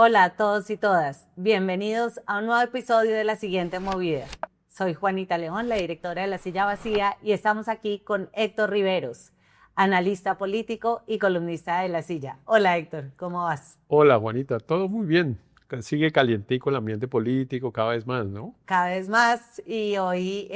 Hola a todos y todas, bienvenidos a un nuevo episodio de La Siguiente Movida. Soy Juanita León, la directora de La Silla Vacía, y estamos aquí con Héctor Riveros, analista político y columnista de La Silla. Hola Héctor, ¿cómo vas? Hola, Juanita, todo muy bien. Sigue calientico el ambiente político cada vez más, ¿no? Cada vez más y hoy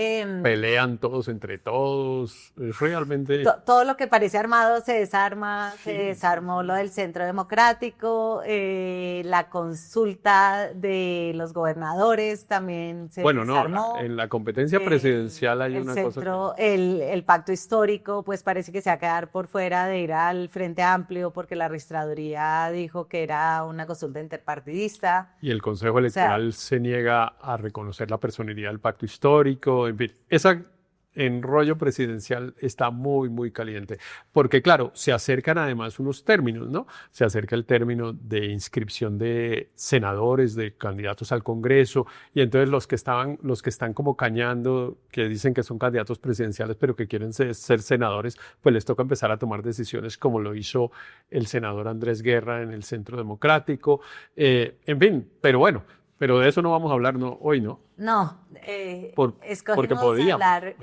Pelean todos entre todos. Es realmente, todo lo que parece armado se desarma, se sí, desarmó lo del Centro Democrático, la consulta de los gobernadores también se bueno, no, desarmó. en la competencia El, presidencial hay el una cosa que, centro, el pacto histórico, pues parece que se va a quedar por fuera de ir al Frente Amplio porque la registraduría dijo que era una consulta interpartidista. y el Consejo O sea, Electoral se niega a reconocer la personeridad del pacto histórico, en fin, ese enrollo presidencial está muy, muy caliente, porque claro, se acercan además unos términos, ¿no? Se acerca el término de inscripción de senadores, de candidatos al Congreso, y entonces los que están como cañando, que dicen que son candidatos presidenciales, pero que quieren ser senadores, pues les toca empezar a tomar decisiones como lo hizo el senador Andrés Guerra en el Centro Democrático, en fin, pero bueno, pero de eso no vamos a hablar hoy, ¿no? no, Porque escogimos podríamos. hablar,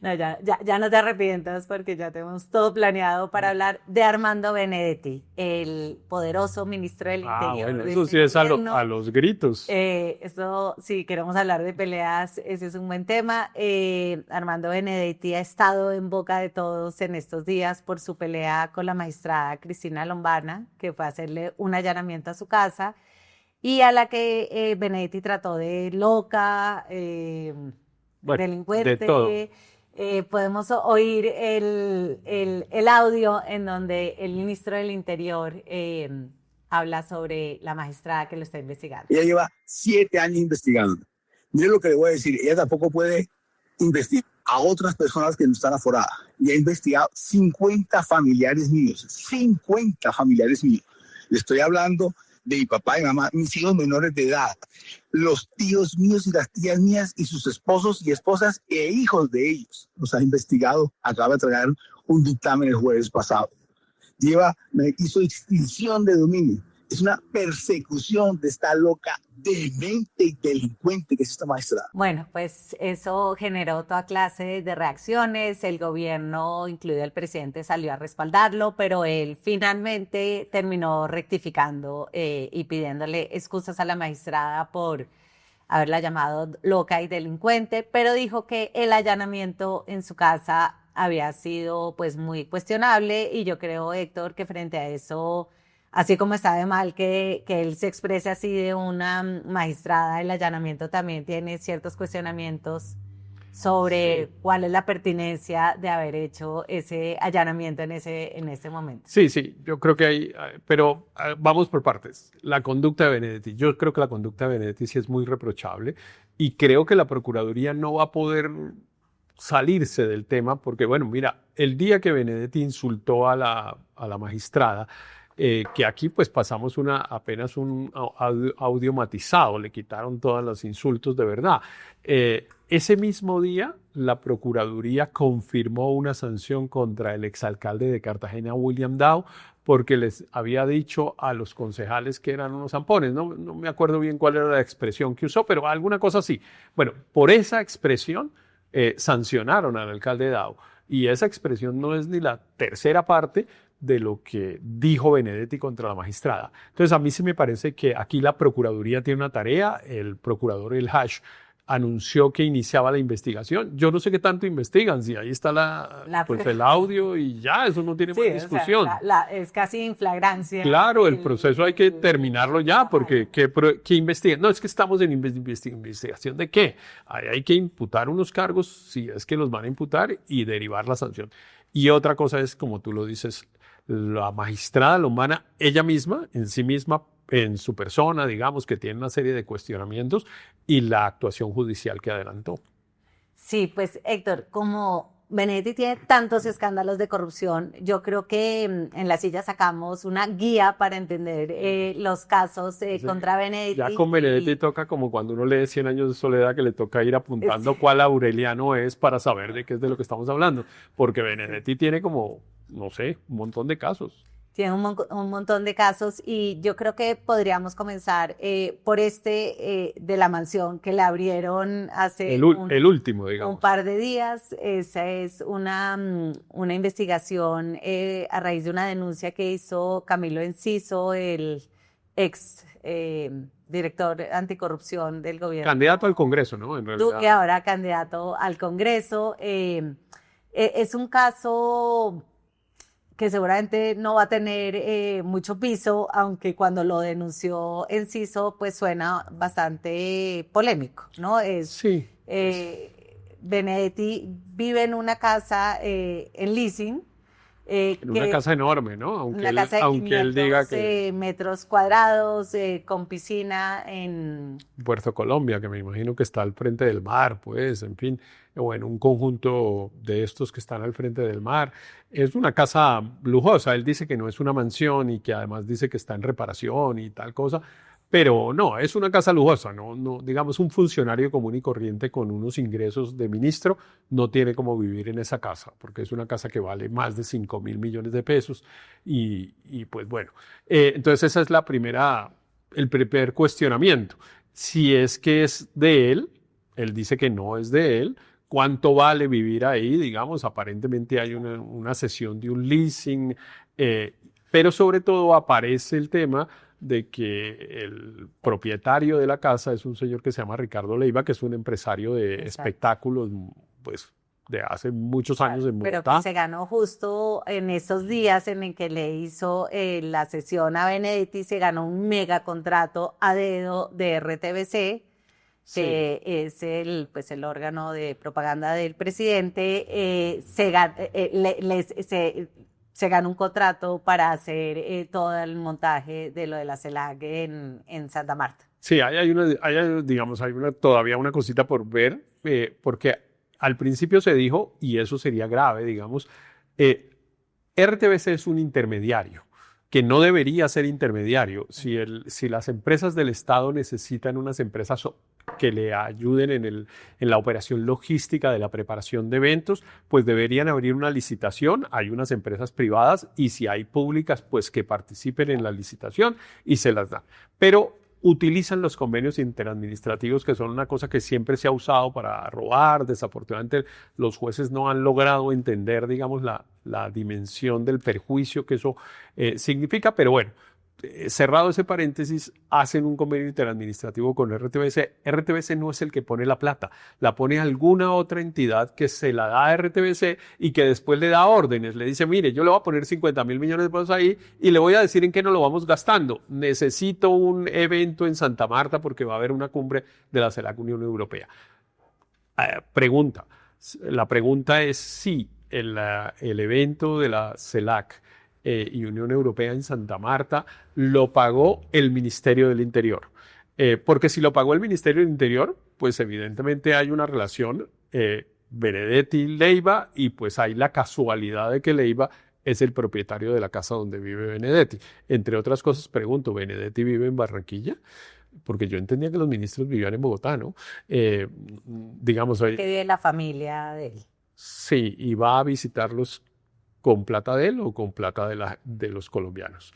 no, ya no te arrepientas porque ya tenemos todo planeado para hablar de Armando Benedetti, el poderoso ministro del Ah, Interior bueno, de eso este sí es a gobierno. los gritos. Esto, si queremos hablar de peleas, ese es un buen tema. Armando Benedetti ha estado en boca de todos en estos días por su pelea con la magistrada Cristina Lombana, que fue a hacerle un allanamiento a su casa y a la que Benedetti trató de loca, Bueno, de todo. delincuente. Podemos oír el audio en donde el ministro del Interior habla sobre la magistrada que lo está investigando. Ella lleva 7 años investigando. Mire lo que le voy a decir, ella tampoco puede investigar a otras personas que no están aforadas. Y ha investigado 50 familiares míos, 50 familiares míos. Le estoy hablando de mi papá y mamá, mis hijos menores de edad, los tíos míos y las tías mías y sus esposos y esposas e hijos de ellos. Los ha investigado, acaba de traer un dictamen el jueves pasado. Hizo extinción de dominio. Es una persecución de esta loca, demente y delincuente que es esta magistrada. Bueno, pues eso generó toda clase de reacciones. El gobierno, incluido el presidente, salió a respaldarlo, pero él finalmente terminó rectificando y pidiéndole excusas a la magistrada por haberla llamado loca y delincuente, pero dijo que el allanamiento en su casa había sido pues muy cuestionable y yo creo, Héctor, que frente a eso, así como está de mal que él se exprese así de una magistrada, el allanamiento también tiene ciertos cuestionamientos sobre Sí. cuál es la pertinencia de haber hecho ese allanamiento en ese momento. Sí, sí, yo creo que hay, pero vamos por partes. La conducta de Benedetti, yo creo que la conducta de Benedetti sí es muy reprochable y creo que la Procuraduría no va a poder salirse del tema porque, bueno, mira, el día que Benedetti insultó a la magistrada, que aquí pues pasamos apenas un audio matizado, le quitaron todos los insultos de verdad. Ese mismo día, la Procuraduría confirmó una sanción contra el exalcalde de Cartagena, William Dow, porque les había dicho a los concejales que eran unos zampones. No me acuerdo bien cuál era la expresión que usó, pero alguna cosa así. Bueno, por esa expresión sancionaron al alcalde Dow. Y esa expresión no es ni la tercera parte de lo que dijo Benedetti contra la magistrada. Entonces, a mí sí me parece que aquí la Procuraduría tiene una tarea. El procurador El Hash anunció que iniciaba la investigación. Yo no sé qué tanto investigan, si ahí está pues el audio y ya, eso no tiene Sí, más o sea, discusión. es casi en flagrancia Claro, el proceso hay que terminarlo ya, porque ¿qué investigan? No, es que estamos en investigación de qué. Hay que imputar unos cargos, si es que los van a imputar, y derivar la sanción. Y otra cosa es, como tú lo dices, la magistrada Lombana, ella misma, en sí misma, en su persona, digamos, que tiene una serie de cuestionamientos, y la actuación judicial que adelantó. Sí, pues Héctor, como Benedetti tiene tantos escándalos de corrupción, yo creo que en La Silla sacamos una guía para entender los casos contra Ya Benedetti con Benedetti toca como cuando uno lee Cien años de soledad, que le toca ir apuntando sí, cuál Aureliano es para saber de qué es de lo que estamos hablando, porque Benedetti tiene como, no sé, un montón de casos. Tiene un montón de casos y yo creo que podríamos comenzar por de la mansión que le abrieron hace el último, un digamos. par de días. Esa es una investigación a raíz de una denuncia que hizo Camilo Enciso, el ex director anticorrupción del gobierno. Candidato al Congreso, ¿no? En realidad. Duque, ahora candidato al Congreso. Es un caso que seguramente no va a tener mucho piso, aunque cuando lo denunció Enciso, pues suena bastante polémico, ¿no? Sí. Benedetti vive en una casa en leasing. En una casa enorme, ¿no? Aunque él diga que metros cuadrados, con piscina en Puerto Colombia, que me imagino que está al frente del mar, pues, en fin, o en un conjunto de estos que están al frente del mar. Es una casa lujosa. Él dice que no es una mansión y que además dice que está en reparación y tal cosa. Pero no, es una casa lujosa, no, digamos, un funcionario común y corriente con unos ingresos de ministro no tiene cómo vivir en esa casa, porque es una casa que vale más de 5.000 millones de pesos y pues bueno, entonces esa es el primer cuestionamiento. Si es que es de él dice que no es de él. ¿Cuánto vale vivir ahí? Digamos, aparentemente hay una cesión de un leasing, pero sobre todo aparece el tema de que el propietario de la casa es un señor que se llama Ricardo Leiva, que es un empresario de espectáculos, pues, de hace muchos años en Bogotá. Pero que se ganó justo en esos días en el que le hizo la sesión a Benedetti, se ganó un mega contrato a dedo de RTBC, que es el órgano de propaganda del presidente. Se ganó un contrato para hacer todo el montaje de lo de la CELAC en Santa Marta. Sí, hay todavía una cosita por ver, porque al principio se dijo, y eso sería grave, digamos, RTBC es un intermediario, que no debería ser intermediario. Si las empresas del Estado necesitan unas empresas que le ayuden en la operación logística de la preparación de eventos, pues deberían abrir una licitación. Hay unas empresas privadas y si hay públicas, pues que participen en la licitación y se las dan. Pero utilizan los convenios interadministrativos, que son una cosa que siempre se ha usado para robar. Desafortunadamente, los jueces no han logrado entender, digamos, la dimensión del perjuicio que eso significa, pero bueno, cerrado ese paréntesis, hacen un convenio interadministrativo con RTBC. RTBC no es el que pone la plata, la pone alguna otra entidad que se la da a RTBC y que después le da órdenes. Le dice, mire, yo le voy a poner 50.000 millones de pesos ahí y le voy a decir en qué nos lo vamos gastando. Necesito un evento en Santa Marta porque va a haber una cumbre de la CELAC Unión Europea. La pregunta es si el evento de la CELAC y Unión Europea en Santa Marta lo pagó el Ministerio del Interior. Porque si lo pagó el Ministerio del Interior, pues evidentemente hay una relación Benedetti-Leiva y pues hay la casualidad de que Leiva es el propietario de la casa donde vive Benedetti. Entre otras cosas, pregunto, ¿Benedetti vive en Barranquilla? Porque yo entendía que los ministros vivían en Bogotá, ¿no? Digamos... Que vive la familia de él. Sí, y va a visitarlos con plata de él o con plata de los colombianos.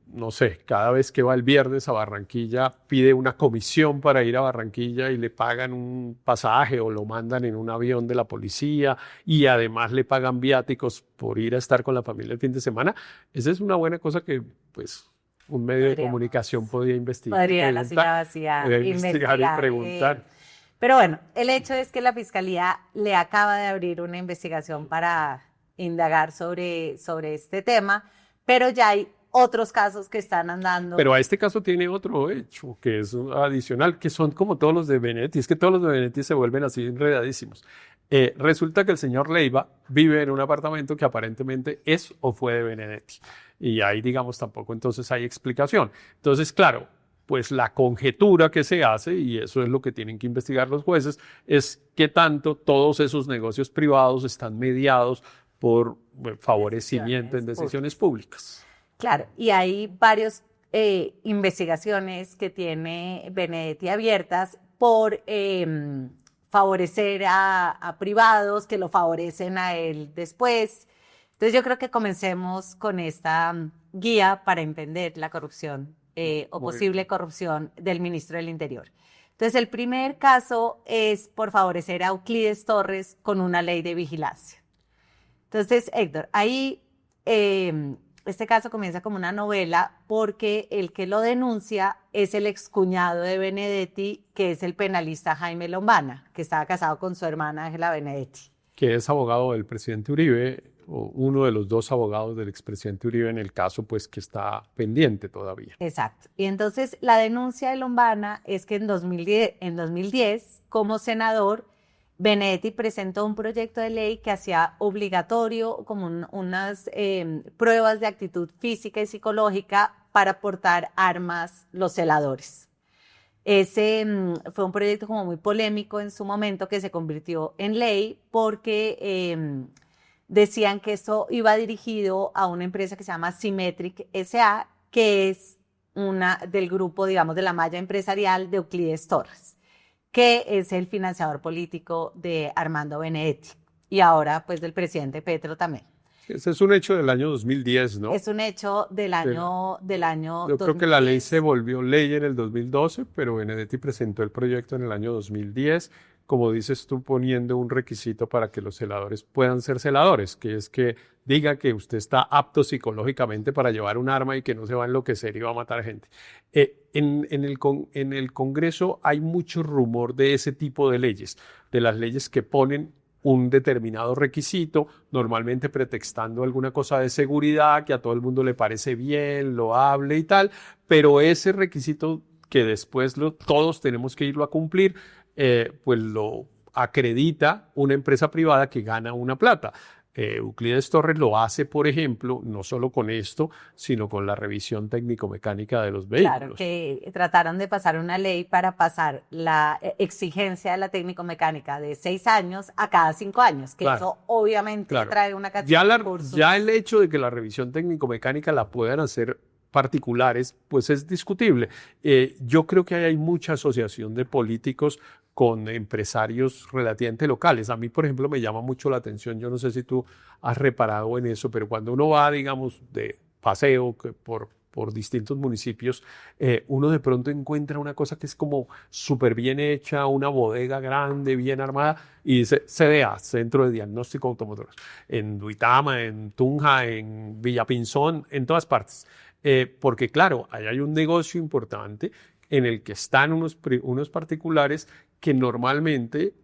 No sé, cada vez que va el viernes a Barranquilla pide una comisión para ir a Barranquilla y le pagan un pasaje o lo mandan en un avión de la policía y además le pagan viáticos por ir a estar con la familia el fin de semana. Esa es una buena cosa que, pues, un medio de comunicación podría investigar. Investigar y preguntar. Pero bueno, el hecho es que la Fiscalía le acaba de abrir una investigación para indagar sobre este tema, pero ya hay otros casos que están andando. Pero a este caso tiene otro hecho que es adicional, que son como todos los de Benedetti. Es que todos los de Benedetti se vuelven así enredadísimos. Resulta que el señor Leiva vive en un apartamento que aparentemente es o fue de Benedetti. Y ahí, digamos, tampoco entonces hay explicación. Entonces, claro, pues la conjetura que se hace, y eso es lo que tienen que investigar los jueces, es qué tanto todos esos negocios privados están mediados por favorecimiento en decisiones públicas. Claro, y hay varias investigaciones que tiene Benedetti abiertas por favorecer a privados que lo favorecen a él después. Entonces yo creo que comencemos con esta guía para entender la corrupción o posible corrupción del ministro del Interior. Entonces el primer caso es por favorecer a Euclides Torres con una ley de vigilancia. Entonces, Héctor, ahí este caso comienza como una novela porque el que lo denuncia es el excuñado de Benedetti, que es el penalista Jaime Lombana, que estaba casado con su hermana Ángela Benedetti. Que es abogado del presidente Uribe, o uno de los dos abogados del expresidente Uribe en el caso pues que está pendiente todavía. Exacto. Y entonces la denuncia de Lombana es que en 2010 como senador, Benedetti presentó un proyecto de ley que hacía obligatorio como unas pruebas de actitud física y psicológica para portar armas los celadores. Ese fue un proyecto como muy polémico en su momento que se convirtió en ley porque decían que eso iba dirigido a una empresa que se llama Symmetric S.A., que es una del grupo, digamos, de la malla empresarial de Euclides Torres, que es el financiador político de Armando Benedetti y ahora pues del presidente Petro también. Ese es un hecho del año 2010, ¿no? Es un hecho del año Yo 2010. creo que la ley se volvió ley en el 2012, pero Benedetti presentó el proyecto en el año 2010, como dices tú, poniendo un requisito para que los celadores puedan ser celadores, que es que diga que usted está apto psicológicamente para llevar un arma y que no se va a enloquecer y va a matar gente. En el Congreso hay mucho rumor de ese tipo de leyes, de las leyes que ponen un determinado requisito, normalmente pretextando alguna cosa de seguridad que a todo el mundo le parece bien, loable y tal, pero ese requisito que después todos tenemos que irlo a cumplir, pues lo acredita una empresa privada que gana una plata. Euclides Torres lo hace, por ejemplo, no solo con esto, sino con la revisión técnico-mecánica de los vehículos. Claro, que trataron de pasar una ley para pasar la exigencia de la técnico-mecánica de 6 años a cada 5 años, que eso obviamente trae una cantidad de recursos. Ya el hecho de que la revisión técnico-mecánica la puedan hacer particulares, pues es discutible. Yo creo que hay mucha asociación de políticos con empresarios relativamente locales. A mí, por ejemplo, me llama mucho la atención, yo no sé si tú has reparado en eso, pero cuando uno va, digamos, de paseo por distintos municipios, uno de pronto encuentra una cosa que es como súper bien hecha, una bodega grande, bien armada, y dice CDA, Centro de Diagnóstico Automotor, en Duitama, en Tunja, en Villapinzón, en todas partes. Porque claro, ahí hay un negocio importante en el que están unos particulares que normalmente,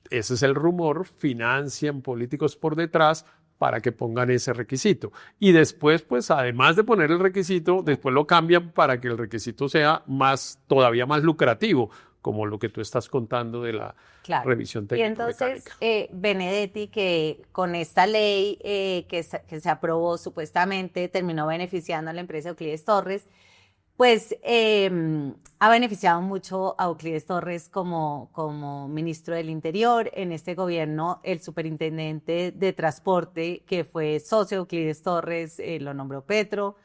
ese es el rumor, financian políticos por detrás para que pongan ese requisito. Y después, pues además de poner el requisito, después lo cambian para que el requisito sea todavía más lucrativo, como lo que tú estás contando de la revisión técnico-mecánica. Y entonces, Benedetti, que con esta ley que se aprobó supuestamente, terminó beneficiando a la empresa Euclides Torres, pues ha beneficiado mucho a Euclides Torres como ministro del Interior. En este gobierno, el superintendente de transporte, que fue socio de Euclides Torres, lo nombró Petro.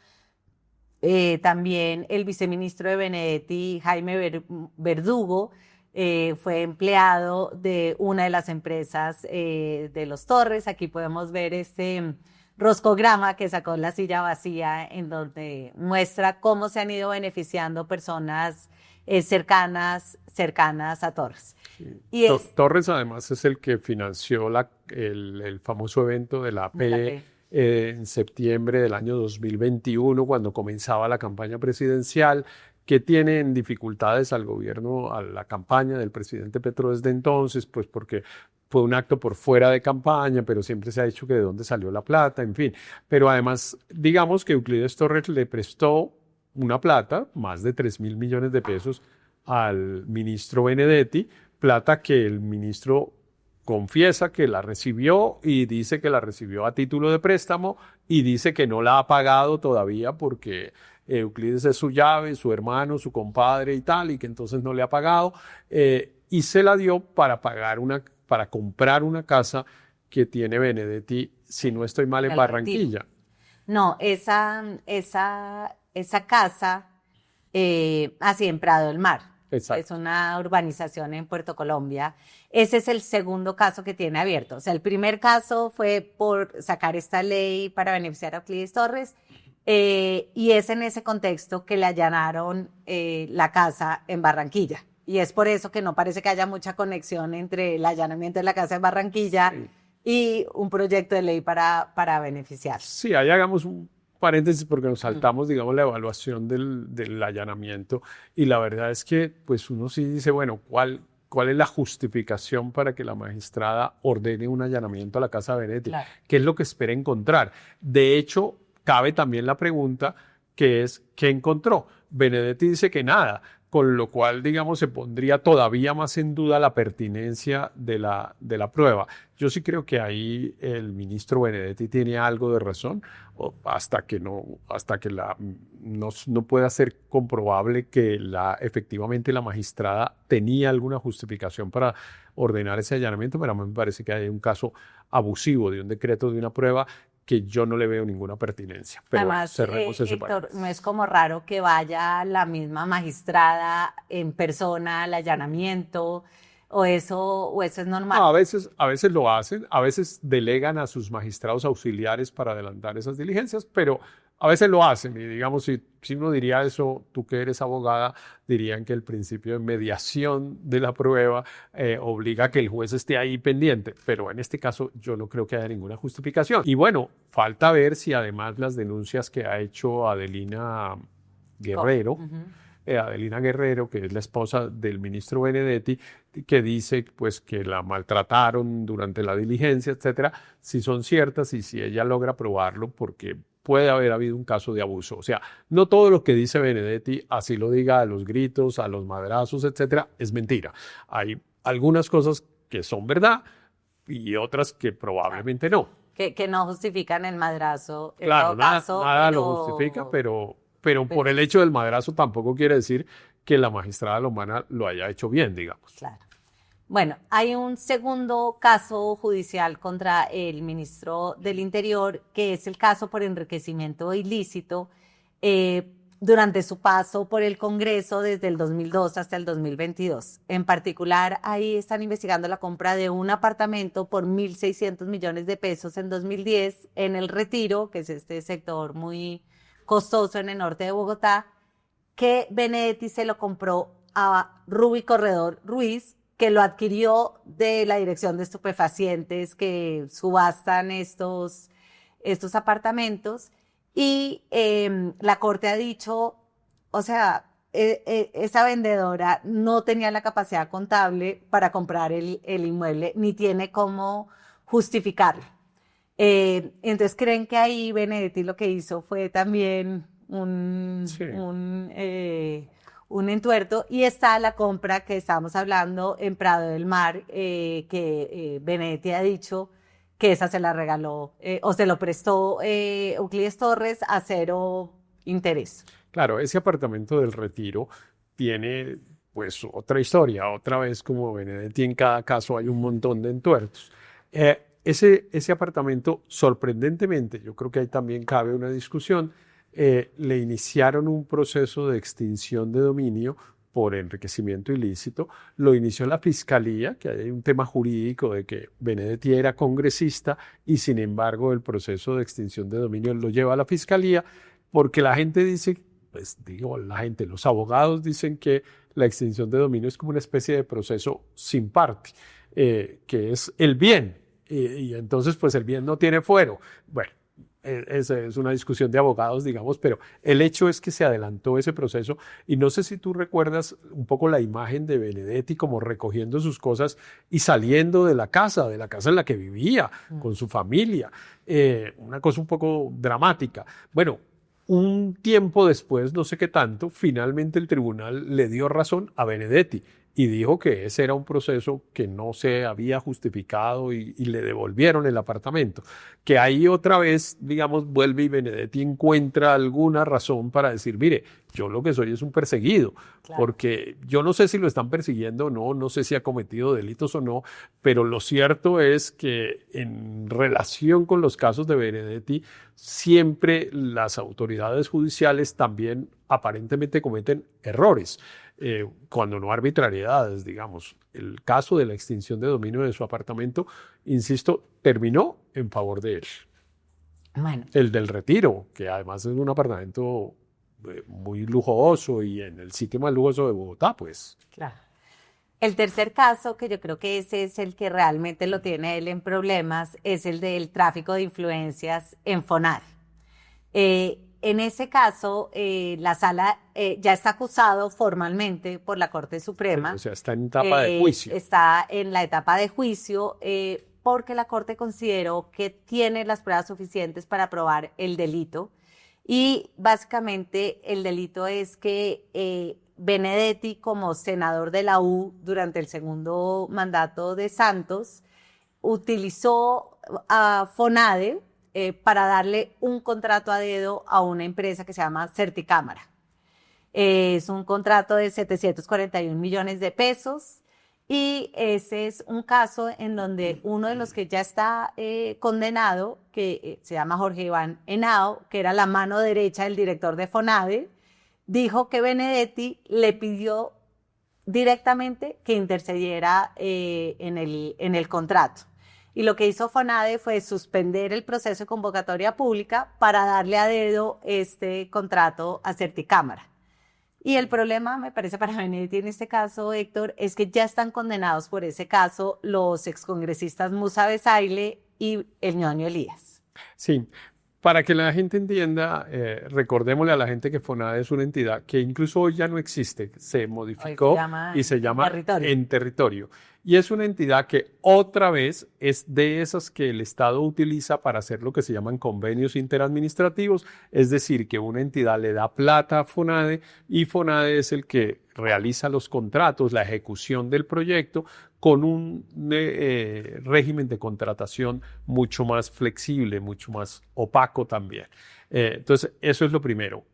También el viceministro de Benedetti, Jaime Verdugo, fue empleado de una de las empresas de los Torres. Aquí podemos ver este roscograma que sacó La Silla Vacía, en donde muestra cómo se han ido beneficiando personas cercanas a Torres. Sí. Y Torres además es el que financió el famoso evento de la AP en septiembre del año 2021, cuando comenzaba la campaña presidencial, que tienen dificultades al gobierno, a la campaña del presidente Petro desde entonces, pues porque fue un acto por fuera de campaña, pero siempre se ha dicho que de dónde salió la plata, en fin. Pero además, digamos que Euclides Torres le prestó una plata, más de 3.000 millones de pesos, al ministro Benedetti, plata que el ministro confiesa que la recibió y dice que la recibió a título de préstamo y dice que no la ha pagado todavía porque Euclides es su llave, su hermano, su compadre y tal, y que entonces no le ha pagado, y se la dio para comprar una casa que tiene Benedetti, si no estoy mal, en Barranquilla. No, esa casa, así en Prado del Mar. Exacto. Es una urbanización en Puerto Colombia. Ese es el segundo caso que tiene abierto. O sea, el primer caso fue por sacar esta ley para beneficiar a Euclides Torres, y es en ese contexto que le allanaron la casa en Barranquilla. Y es por eso que no parece que haya mucha conexión entre el allanamiento de la casa en Barranquilla y un proyecto de ley para beneficiar. Sí, ahí hagamos un paréntesis porque nos saltamos, digamos, la evaluación del allanamiento, y la verdad es que pues uno sí dice, bueno, ¿cuál es la justificación para que la magistrada ordene un allanamiento a la casa de Benedetti? Claro. ¿Qué es lo que espera encontrar? De hecho, cabe también la pregunta que es, ¿qué encontró? Benedetti dice que nada, con lo cual, digamos, se pondría todavía más en duda la pertinencia de la prueba. Yo sí creo que ahí el ministro Benedetti tiene algo de razón, hasta que no pueda ser comprobable que efectivamente la magistrada tenía alguna justificación para ordenar ese allanamiento, pero a mí me parece que hay un caso abusivo de un decreto de una prueba que yo no le veo ninguna pertinencia. Pero Además, cerremos ese Héctor, paréntesis. no es como raro que vaya la misma magistrada en persona al allanamiento, o eso es normal. No, a veces lo hacen, a veces delegan a sus magistrados auxiliares para adelantar esas diligencias, pero a veces lo hacen. Y digamos, si uno diría eso, tú que eres abogada, dirían que el principio de mediación de la prueba obliga a que el juez esté ahí pendiente, pero en este caso yo no creo que haya ninguna justificación. Y bueno, falta ver si además las denuncias que ha hecho Adelina Guerrero, Adelina Guerrero, que es la esposa del ministro Benedetti, que dice pues que la maltrataron durante la diligencia, etcétera, si son ciertas y si ella logra probarlo, porque puede haber habido un caso de abuso. O sea, no todo lo que dice Benedetti, así lo diga a los gritos, a los madrazos, etcétera, es mentira. Hay algunas cosas que son verdad y otras que probablemente no. Que no justifican el madrazo. En Claro, todo nada, caso, nada lo justifica, pero por el hecho del madrazo tampoco quiere decir que la magistrada Lomana lo haya hecho bien, digamos. Claro. Bueno, hay un segundo caso judicial contra el ministro del Interior, que es el caso por enriquecimiento ilícito durante su paso por el Congreso desde el 2002 hasta el 2022. En particular, ahí están investigando la compra de un apartamento por 1.600 millones de pesos en 2010 en El Retiro, que es este sector muy costoso en el norte de Bogotá, que Benedetti se lo compró a Ruby Corredor Ruiz, que lo adquirió de la Dirección de Estupefacientes, que subastan estos apartamentos, y la Corte ha dicho, o sea, esa vendedora no tenía la capacidad contable para comprar el inmueble, ni tiene cómo justificarlo. Entonces creen que ahí Benedetti lo que hizo fue también un entuerto, y está la compra que estábamos hablando en Prado del Mar, que Benedetti ha dicho que esa se la regaló o se lo prestó Euclides Torres a cero interés. Claro, ese apartamento del Retiro tiene pues otra historia, otra vez como Benedetti en cada caso hay un montón de entuertos. Ese apartamento, sorprendentemente, yo creo que ahí también cabe una discusión, le iniciaron un proceso de extinción de dominio por enriquecimiento ilícito, lo inició la Fiscalía, que hay un tema jurídico de que Benedetti era congresista y sin embargo el proceso de extinción de dominio lo lleva a la Fiscalía porque la gente dice, pues digo, los abogados dicen que la extinción de dominio es como una especie de proceso sin parte, que es el bien, y entonces pues el bien no tiene fuero. Bueno, esa es una discusión de abogados, digamos, pero el hecho es que se adelantó ese proceso y no sé si tú recuerdas un poco la imagen de Benedetti como recogiendo sus cosas y saliendo de la casa en la que vivía, con su familia, una cosa un poco dramática. Bueno, un tiempo después, no sé qué tanto, finalmente el tribunal le dio razón a Benedetti y dijo que ese era un proceso que no se había justificado y le devolvieron el apartamento. Que ahí otra vez, digamos, vuelve y Benedetti encuentra alguna razón para decir, mire, yo lo que soy es un perseguido, claro, porque yo no sé si lo están persiguiendo o no, no sé si ha cometido delitos o no, pero lo cierto es que en relación con los casos de Benedetti siempre las autoridades judiciales también aparentemente cometen errores, cuando no arbitrariedades, digamos. El caso de la extinción de dominio de su apartamento, insisto, terminó en favor de él. Bueno, El del Retiro, que además es un apartamento muy lujoso y en el sitio más lujoso de Bogotá, pues. claro. El tercer caso, que yo creo que ese es el que realmente lo tiene él en problemas, es el del tráfico de influencias en FONADE. En ese caso, la sala ya está acusado formalmente por la Corte Suprema. O sea, está en etapa de juicio. Está en la etapa de juicio porque la Corte consideró que tiene las pruebas suficientes para probar el delito. Y básicamente el delito es que Benedetti, como senador de la U durante el segundo mandato de Santos, utilizó a FONADE para darle un contrato a dedo a una empresa que se llama Certicámara. Es un contrato de 741 millones de pesos y ese es un caso en donde uno de los que ya está condenado, que se llama Jorge Iván Henao, que era la mano derecha del director de FONADE, dijo que Benedetti le pidió directamente que intercediera en el contrato. Y lo que hizo FONADE fue suspender el proceso de convocatoria pública para darle a dedo este contrato a Certicámara. Y el problema, me parece, para Benedetti en este caso, Héctor, es que ya están condenados por ese caso los excongresistas Musa Besaile y el Ñoño Elías. Sí, para que la gente entienda, recordémosle a la gente que FONADE es una entidad que incluso hoy ya no existe, se modificó y se llama En Territorio. Y es una entidad que otra vez es de esas que el Estado utiliza para hacer lo que se llaman convenios interadministrativos, es decir, que una entidad le da plata a FONADE y FONADE es el que realiza los contratos, la ejecución del proyecto, con un régimen de contratación mucho más flexible, mucho más opaco también. Entonces, eso es lo primero.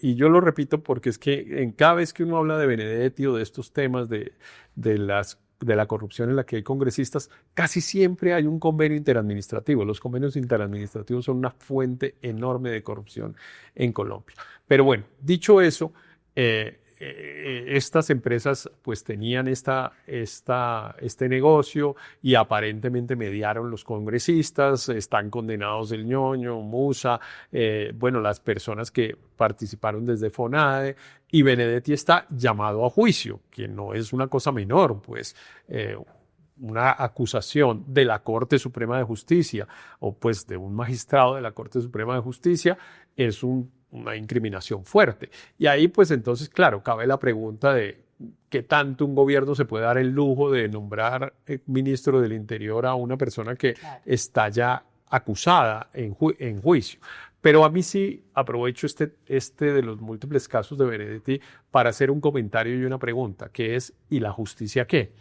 Y yo lo repito porque es que cada vez que uno habla de Benedetti o de estos temas de la corrupción en la que hay congresistas, casi siempre hay un convenio interadministrativo. Los convenios interadministrativos son una fuente enorme de corrupción en Colombia. Pero bueno, dicho eso, estas empresas pues tenían este negocio y aparentemente mediaron los congresistas, están condenados el Ñoño, Musa, bueno, las personas que participaron desde FONADE, y Benedetti está llamado a juicio, que no es una cosa menor, pues una acusación de la Corte Suprema de Justicia o pues de un magistrado de la Corte Suprema de Justicia es una incriminación fuerte. Y ahí pues entonces, claro, cabe la pregunta de qué tanto un gobierno se puede dar el lujo de nombrar ministro del Interior a una persona que está ya acusada en juicio. Pero a mí sí aprovecho este de los múltiples casos de Benedetti para hacer un comentario y una pregunta, que es, ¿y la justicia qué?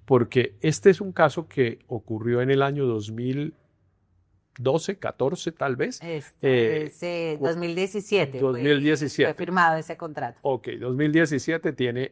Porque este es un caso que ocurrió en el año 2012, 14 tal vez. 2017. 2017. Fue firmado ese contrato. Ok, 2017 tiene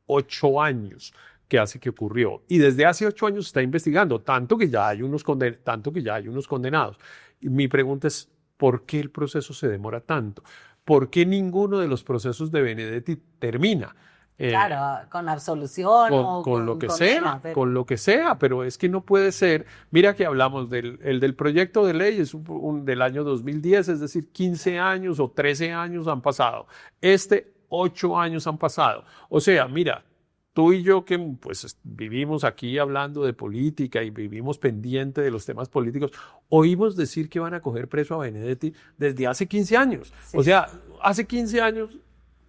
8 años que hace que ocurrió. Y desde hace 8 años se está investigando, tanto que ya hay unos condenados. Y mi pregunta es, ¿por qué el proceso se demora tanto? ¿Por qué ninguno de los procesos de Benedetti termina? Claro, con absolución o con lo que condena, sea, con lo que sea, pero es que no puede ser. Mira que hablamos del proyecto de ley, es del año 2010, es decir, 15 años o 13 años han pasado. 8 años han pasado. O sea, mira, tú y yo que pues vivimos aquí hablando de política y vivimos pendiente de los temas políticos, oímos decir que van a coger preso a Benedetti desde hace 15 años. Sí. O sea, hace 15 años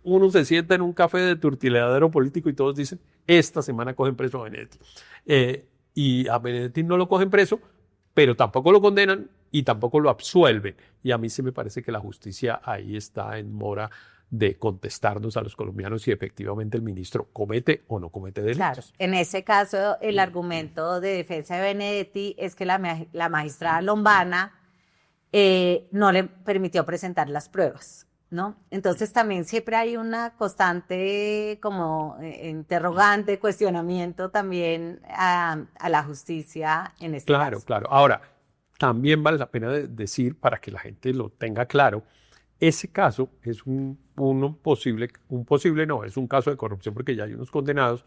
uno se sienta en un café de tortileadero político y todos dicen, esta semana cogen preso a Benedetti. Y a Benedetti no lo cogen preso, pero tampoco lo condenan y tampoco lo absuelven. Y a mí sí me parece que la justicia ahí está en mora de contestarnos a los colombianos si efectivamente el ministro comete o no comete delitos. Claro, en ese caso el argumento de defensa de Benedetti es que la magistrada Lombana no le permitió presentar las pruebas, ¿no? Entonces también siempre hay una constante como interrogante, cuestionamiento también a la justicia en este caso. Claro. Ahora, también vale la pena decir, para que la gente lo tenga claro, ese caso es es un caso de corrupción porque ya hay unos condenados,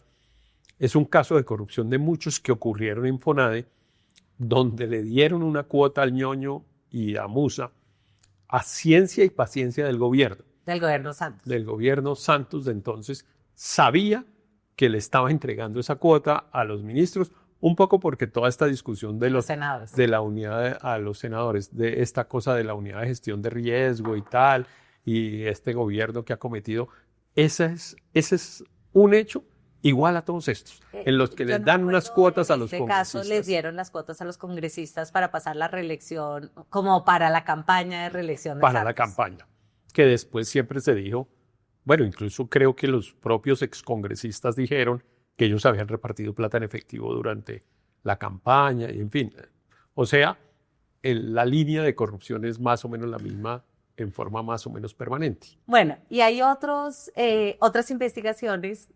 es un caso de corrupción de muchos que ocurrieron en FONADE, donde le dieron una cuota al ñoño y a Musa a ciencia y paciencia del gobierno. Del gobierno Santos. Del gobierno Santos de entonces, sabía que le estaba entregando esa cuota a los ministros, un poco porque toda esta discusión de los senadores, de la unidad a los senadores, de esta cosa de la unidad de gestión de riesgo y tal, y este gobierno que ha cometido, ese es un hecho igual a todos estos, en los que les dan unas cuotas a los congresistas. En este caso les dieron las cuotas a los congresistas para pasar la reelección, como para la campaña de reelección de Para Santos. la campaña, que después siempre se dijo, bueno, incluso creo que los propios excongresistas dijeron que ellos habían repartido plata en efectivo durante la campaña, y en fin. O sea, la línea de corrupción es más o menos la misma en forma más o menos permanente. Bueno, y hay otras investigaciones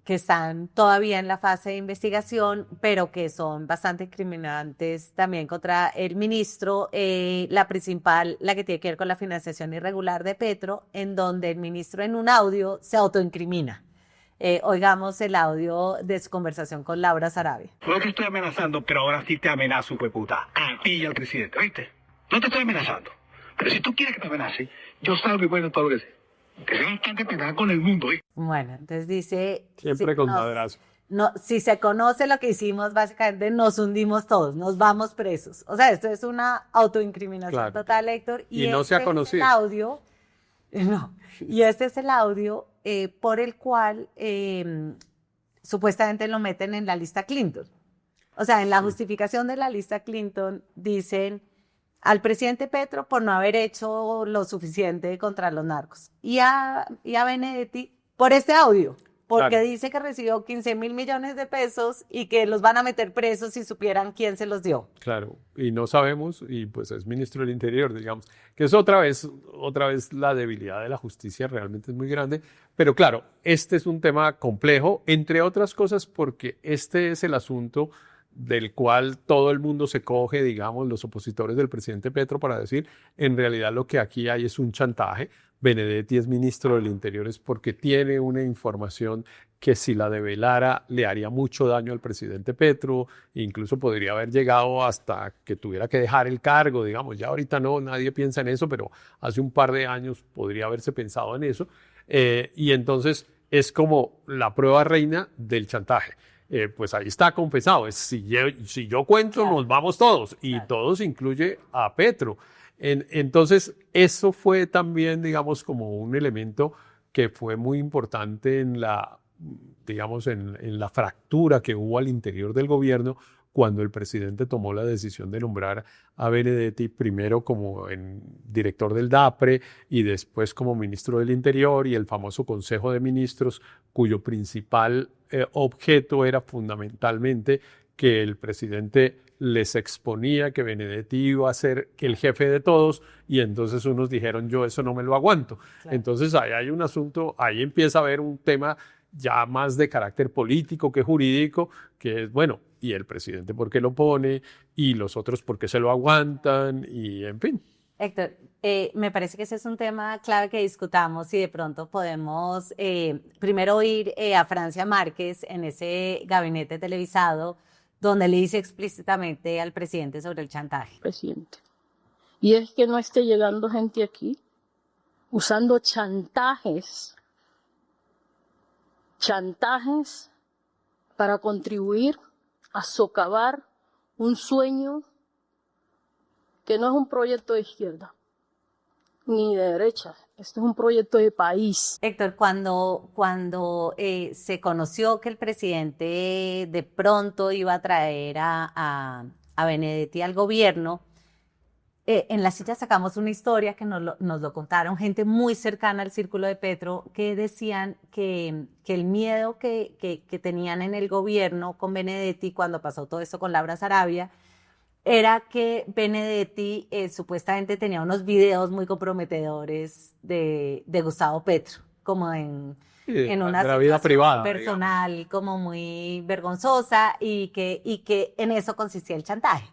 que están todavía en la fase de investigación, pero que son bastante incriminantes también contra el ministro. La principal, la que tiene que ver con la financiación irregular de Petro, en donde el ministro en un audio se autoincrimina. Oigamos el audio de su conversación con Laura Sarabia. No te estoy amenazando, pero ahora sí te amenazo, hueputa. A ti y al presidente, ¿viste? No te estoy amenazando. Pero si tú quieres que te amenace, yo salgo y bueno todo lo que sé. Que sea bastante pegada con el mundo, ¿eh? Bueno, entonces dice... Siempre con madrazo. No, si se conoce lo que hicimos, básicamente nos hundimos todos, nos vamos presos. O sea, esto es una autoincriminación total, Héctor. Y no se ha conocido. Es el audio, no, y este es el audio por el cual supuestamente lo meten en la lista Clinton. O sea, en la justificación de la lista Clinton dicen al presidente Petro por no haber hecho lo suficiente contra los narcos. Y a Benedetti por este audio, porque dice que recibió 15,000 millones de pesos y que los van a meter presos si supieran quién se los dio. Claro, y no sabemos, y pues es ministro del Interior, digamos, que es otra vez la debilidad de la justicia realmente es muy grande, pero claro, este es un tema complejo, entre otras cosas porque este es el asunto del cual todo el mundo se coge, digamos, los opositores del presidente Petro para decir, en realidad lo que aquí hay es un chantaje. Benedetti es ministro del Interior es porque tiene una información que si la develara le haría mucho daño al presidente Petro, incluso podría haber llegado hasta que tuviera que dejar el cargo, digamos, ya ahorita no, nadie piensa en eso, pero hace un par de años podría haberse pensado en eso, y entonces es como la prueba reina del chantaje. Pues ahí está confesado, si yo cuento nos vamos todos, y todos incluye a Petro. Entonces eso fue también, digamos, como un elemento que fue muy importante en la fractura que hubo al interior del gobierno cuando el presidente tomó la decisión de nombrar a Benedetti primero como director del DAPRE y después como ministro del Interior y el famoso Consejo de Ministros, cuyo principal objeto era fundamentalmente que el presidente les exponía que Benedetti iba a ser el jefe de todos y entonces unos dijeron yo eso no me lo aguanto. Claro. Entonces ahí hay un asunto, ahí empieza a haber un tema ya más de carácter político que jurídico, que es bueno, y el presidente por qué lo pone y los otros por qué se lo aguantan y en fin. Héctor, me parece que ese es un tema clave que discutamos y de pronto podemos primero oír a Francia Márquez en ese gabinete televisado donde le dice explícitamente al presidente sobre el chantaje. Presidente. Y es que no esté llegando gente aquí usando chantajes para contribuir a socavar un sueño que no es un proyecto de izquierda ni de derecha. Este es un proyecto de país. Héctor, cuando se conoció que el presidente de pronto iba a traer a Benedetti al gobierno, en la silla sacamos una historia que nos lo contaron gente muy cercana al círculo de Petro, que decían que el miedo que tenían en el gobierno con Benedetti cuando pasó todo esto con Laura Sarabia, era que Benedetti supuestamente tenía unos videos muy comprometedores de Gustavo Petro, como en una vida privada, personal, digamos, como muy vergonzosa, y que en eso consistía el chantaje.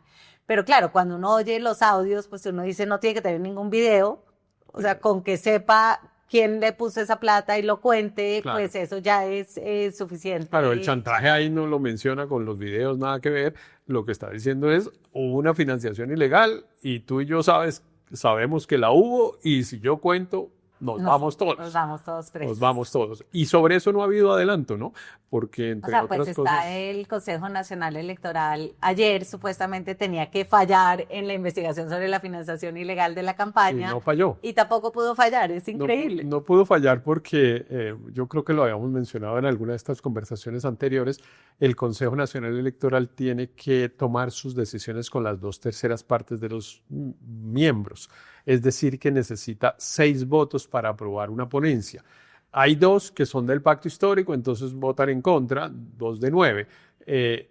Pero claro, cuando uno oye los audios, pues uno dice no tiene que tener ningún video, o sea, con que sepa quién le puso esa plata y lo cuente, Claro. pues eso ya es suficiente. Claro, el chantaje ahí no lo menciona con los videos, nada que ver. Lo que está diciendo es, hubo una financiación ilegal y tú y yo sabemos que la hubo y si yo cuento, nos vamos todos. Nos vamos todos presos. Nos vamos todos. Y sobre eso no ha habido adelanto, ¿no? Porque O entre sea, otras pues está cosas... el Consejo Nacional Electoral. Ayer supuestamente tenía que fallar en la investigación sobre la financiación ilegal de la Y campaña. no falló. Y tampoco pudo fallar, es No, increíble. no pudo fallar porque yo creo que lo habíamos mencionado en alguna de estas conversaciones anteriores, el Consejo Nacional Electoral tiene que tomar sus decisiones con las 2/3 partes de los miembros, es decir, que necesita 6 votos para aprobar una ponencia. Hay 2 que son del pacto histórico, entonces votan en contra, 2 de 9.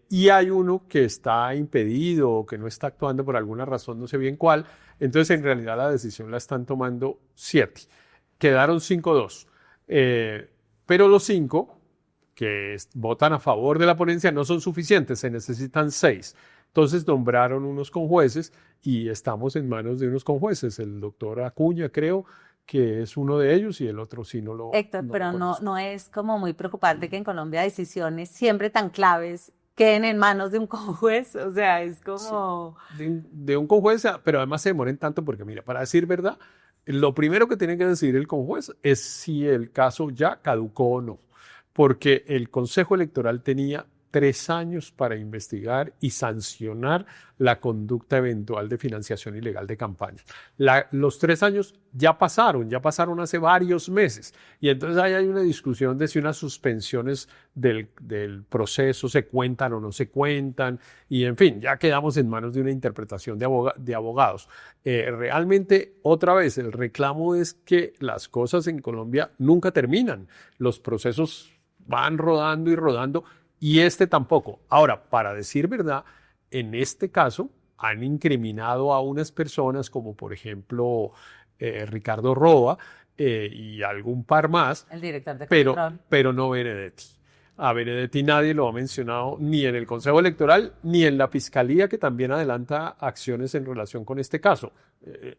Y hay uno que está impedido o que no está actuando por alguna razón, no sé bien cuál. Entonces, en realidad, la decisión la están tomando 7. Quedaron 5-2. Pero los 5 que votan a favor de la ponencia no son suficientes, se necesitan 6. Entonces, nombraron unos conjueces y estamos en manos de unos conjueces. El doctor Acuña, creo, que es uno de ellos y el otro sí no lo Héctor, no pero lo no, conozco. no es como muy preocupante que en Colombia decisiones siempre tan claves queden en manos de un juez. O sea, es como... De un conjuez, pero además se demoren tanto porque, mira, para decir verdad, lo primero que tiene que decidir el conjuez es si el caso ya caducó o no, porque el Consejo Electoral tenía 3 años para investigar y sancionar la conducta eventual de financiación ilegal de campaña. Los 3 años ya pasaron hace varios meses. Y entonces ahí hay una discusión de si unas suspensiones del proceso se cuentan o no se cuentan. Y en fin, ya quedamos en manos de una interpretación de abogados. Realmente, otra vez, el reclamo es que las cosas en Colombia nunca terminan. Los procesos van rodando y rodando. Y este tampoco. Ahora, para decir verdad, en este caso han incriminado a unas personas como por ejemplo Ricardo Roa y algún par más, El director de control. pero no Benedetti. A Benedetti nadie lo ha mencionado ni en el Consejo Electoral ni en la Fiscalía, que también adelanta acciones en relación con este caso.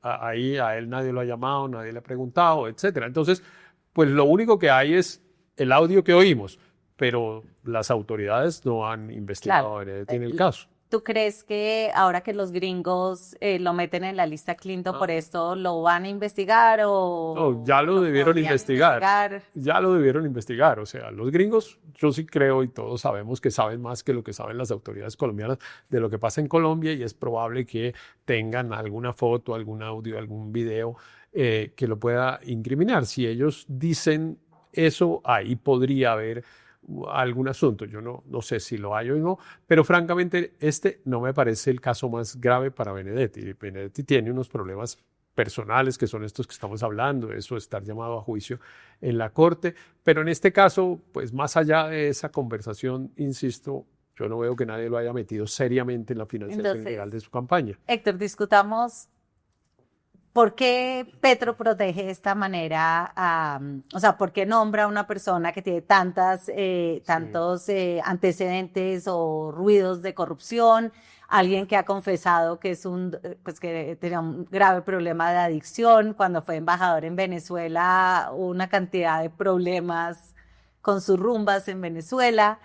Ahí a él nadie lo ha llamado, nadie le ha preguntado, etcétera. Entonces, pues lo único que hay es el audio que oímos, pero las autoridades no han investigado Claro. a Benedetti en el caso. ¿Tú crees que ahora que los gringos lo meten en la lista Clinton por esto, lo van a investigar o No, ya lo debieron podrían investigar. Ya lo debieron investigar. O sea, los gringos, yo sí creo y todos sabemos que saben más que lo que saben las autoridades colombianas de lo que pasa en Colombia y es probable que tengan alguna foto, algún audio, algún video que lo pueda incriminar. Si ellos dicen eso, ahí podría haber algún asunto. Yo no sé si lo hay o no, pero francamente este no me parece el caso más grave para Benedetti. Benedetti tiene unos problemas personales que son estos que estamos hablando, eso de estar llamado a juicio en la corte, pero en este caso, pues más allá de esa conversación, insisto, yo no veo que nadie lo haya metido seriamente en la financiación Entonces, ilegal de su campaña. Héctor, discutamos por qué Petro protege de esta manera, o sea, por qué nombra a una persona que tiene tantos antecedentes o ruidos de corrupción, alguien que ha confesado que pues que tenía un grave problema de adicción, cuando fue embajador en Venezuela, una cantidad de problemas con sus rumbas en Venezuela.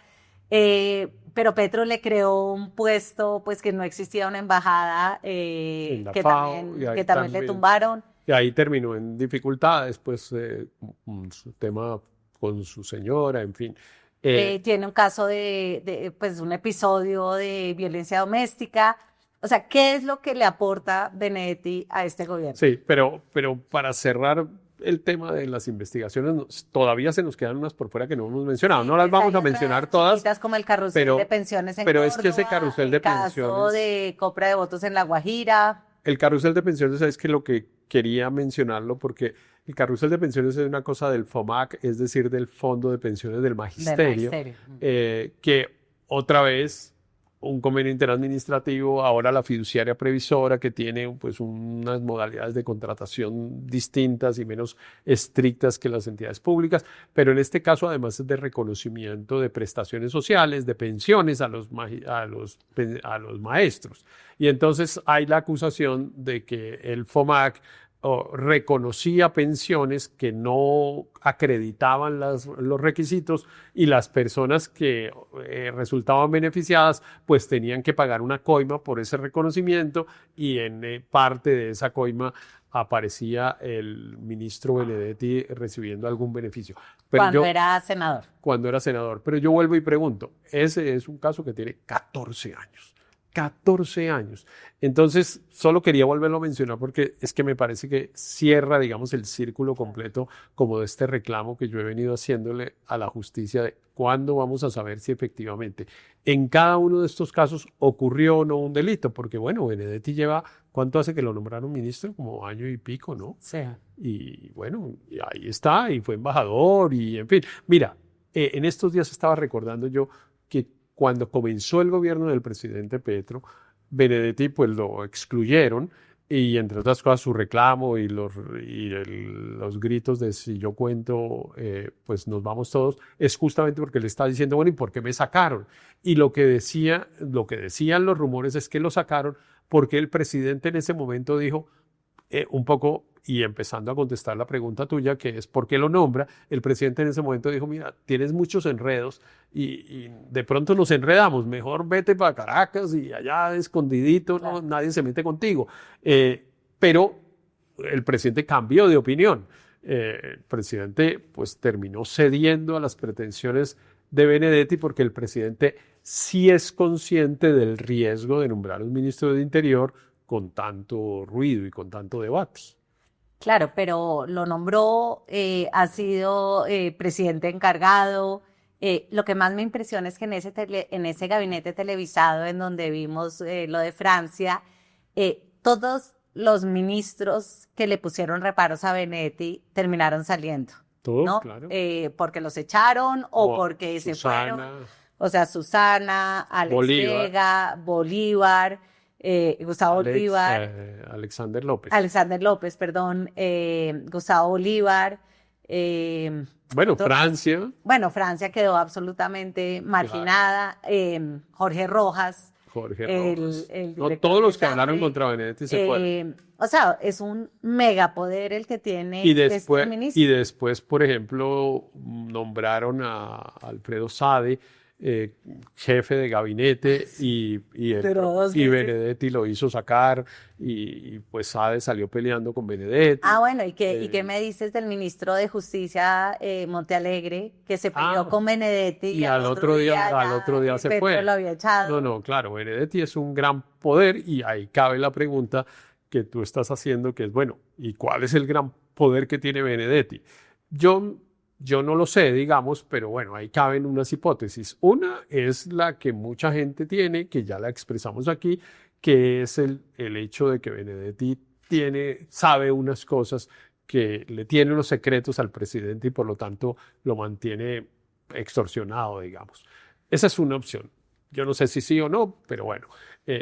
Pero Petro le creó un puesto, pues que no existía una embajada, En la que FAO, también, y ahí que también le también. tumbaron. Y ahí terminó en dificultades, pues su tema con su señora, en fin. Tiene un caso pues un episodio de violencia doméstica. O sea, ¿qué es lo que le aporta Benedetti a este gobierno? Sí, pero para cerrar el tema de las investigaciones, todavía se nos quedan unas por fuera que no hemos mencionado. No las vamos a mencionar todas. Como el carrusel de pensiones en pero Córdoba, es que ese carrusel de el caso pensiones, de compra de votos en La Guajira. el carrusel de pensiones es que lo que quería mencionarlo porque el carrusel de pensiones es una cosa del FOMAC, es decir, del Fondo de Pensiones del Magisterio, que otra vez un convenio interadministrativo, ahora la fiduciaria previsora que tiene pues unas modalidades de contratación distintas y menos estrictas que las entidades públicas, pero en este caso además es de reconocimiento de prestaciones sociales, de pensiones a los maestros. Y entonces hay la acusación de que el FOMAC reconocía pensiones que no acreditaban los requisitos y las personas que resultaban beneficiadas pues tenían que pagar una coima por ese reconocimiento y en parte de esa coima aparecía el ministro Benedetti recibiendo algún beneficio. Pero Cuando era senador. Cuando era senador. Pero yo vuelvo y pregunto, ese es un caso que tiene 14 años. 14 años. Entonces, solo quería volverlo a mencionar porque es que me parece que cierra, digamos, el círculo completo como de este reclamo que yo he venido haciéndole a la justicia de cuándo vamos a saber si efectivamente en cada uno de estos casos ocurrió o no un delito, porque bueno, Benedetti lleva, ¿cuánto hace que lo nombraron ministro? Como año y pico, ¿no? Sí. Y bueno, y ahí está, y fue embajador, y en fin. Mira, en estos días estaba recordando yo que cuando comenzó el gobierno del presidente Petro, Benedetti pues lo excluyeron y entre otras cosas su reclamo y los gritos de si yo cuento pues nos vamos todos, es justamente porque le está diciendo, bueno, ¿y por qué me sacaron? Y lo que decían los rumores es que lo sacaron porque el presidente en ese momento dijo un poco, y empezando a contestar la pregunta tuya, que es ¿por qué lo nombra? El presidente en ese momento dijo, mira, tienes muchos enredos y de pronto nos enredamos, mejor vete para Caracas y allá escondidito, Claro. no, nadie se mete contigo. Pero el presidente cambió de opinión. El presidente pues terminó cediendo a las pretensiones de Benedetti porque el presidente sí es consciente del riesgo de nombrar un ministro de Interior con tanto ruido y con tanto debate. Claro, pero lo nombró, ha sido presidente encargado. Lo que más me impresiona es que en ese gabinete televisado en donde vimos lo de Francia, todos los ministros que le pusieron reparos a Benedetti terminaron saliendo, Todos, ¿no? claro. Porque los echaron o O porque se fueron. Susana, O sea, Susana, Alex Bolívar. Vega, Bolívar, Gustavo Bolívar. Alexander López. Alexander López, perdón, Gustavo Bolívar. Bueno, to- Francia, Bueno, Francia quedó absolutamente marginada. Jorge Rojas, Jorge el Rojas. No, director todos los de que hablaron SAFE. contra Benedetti se fueron. O sea, es un megapoder el que tiene Y después, este ministro. y después, por ejemplo, nombraron a Alfredo Sade, jefe de gabinete, Pero dos y veces. Benedetti lo hizo sacar, y pues Sade salió peleando con Benedetti. Ah, bueno, ¿y qué Eh, me dices del ministro de Justicia, Montealegre, que se peleó Ah, con Benedetti y al otro día se Petro fue. lo había echado? No, claro, Benedetti es un gran poder y ahí cabe la pregunta que tú estás haciendo, que es, bueno, ¿y cuál es el gran poder que tiene Benedetti? Yo no lo sé, digamos, pero bueno, ahí caben unas hipótesis. Una es la que mucha gente tiene, que ya la expresamos aquí, que es el hecho de que Benedetti sabe unas cosas, que le tiene unos secretos al presidente y por lo tanto lo mantiene extorsionado, digamos. Esa es una opción. Yo no sé si sí o no, pero bueno,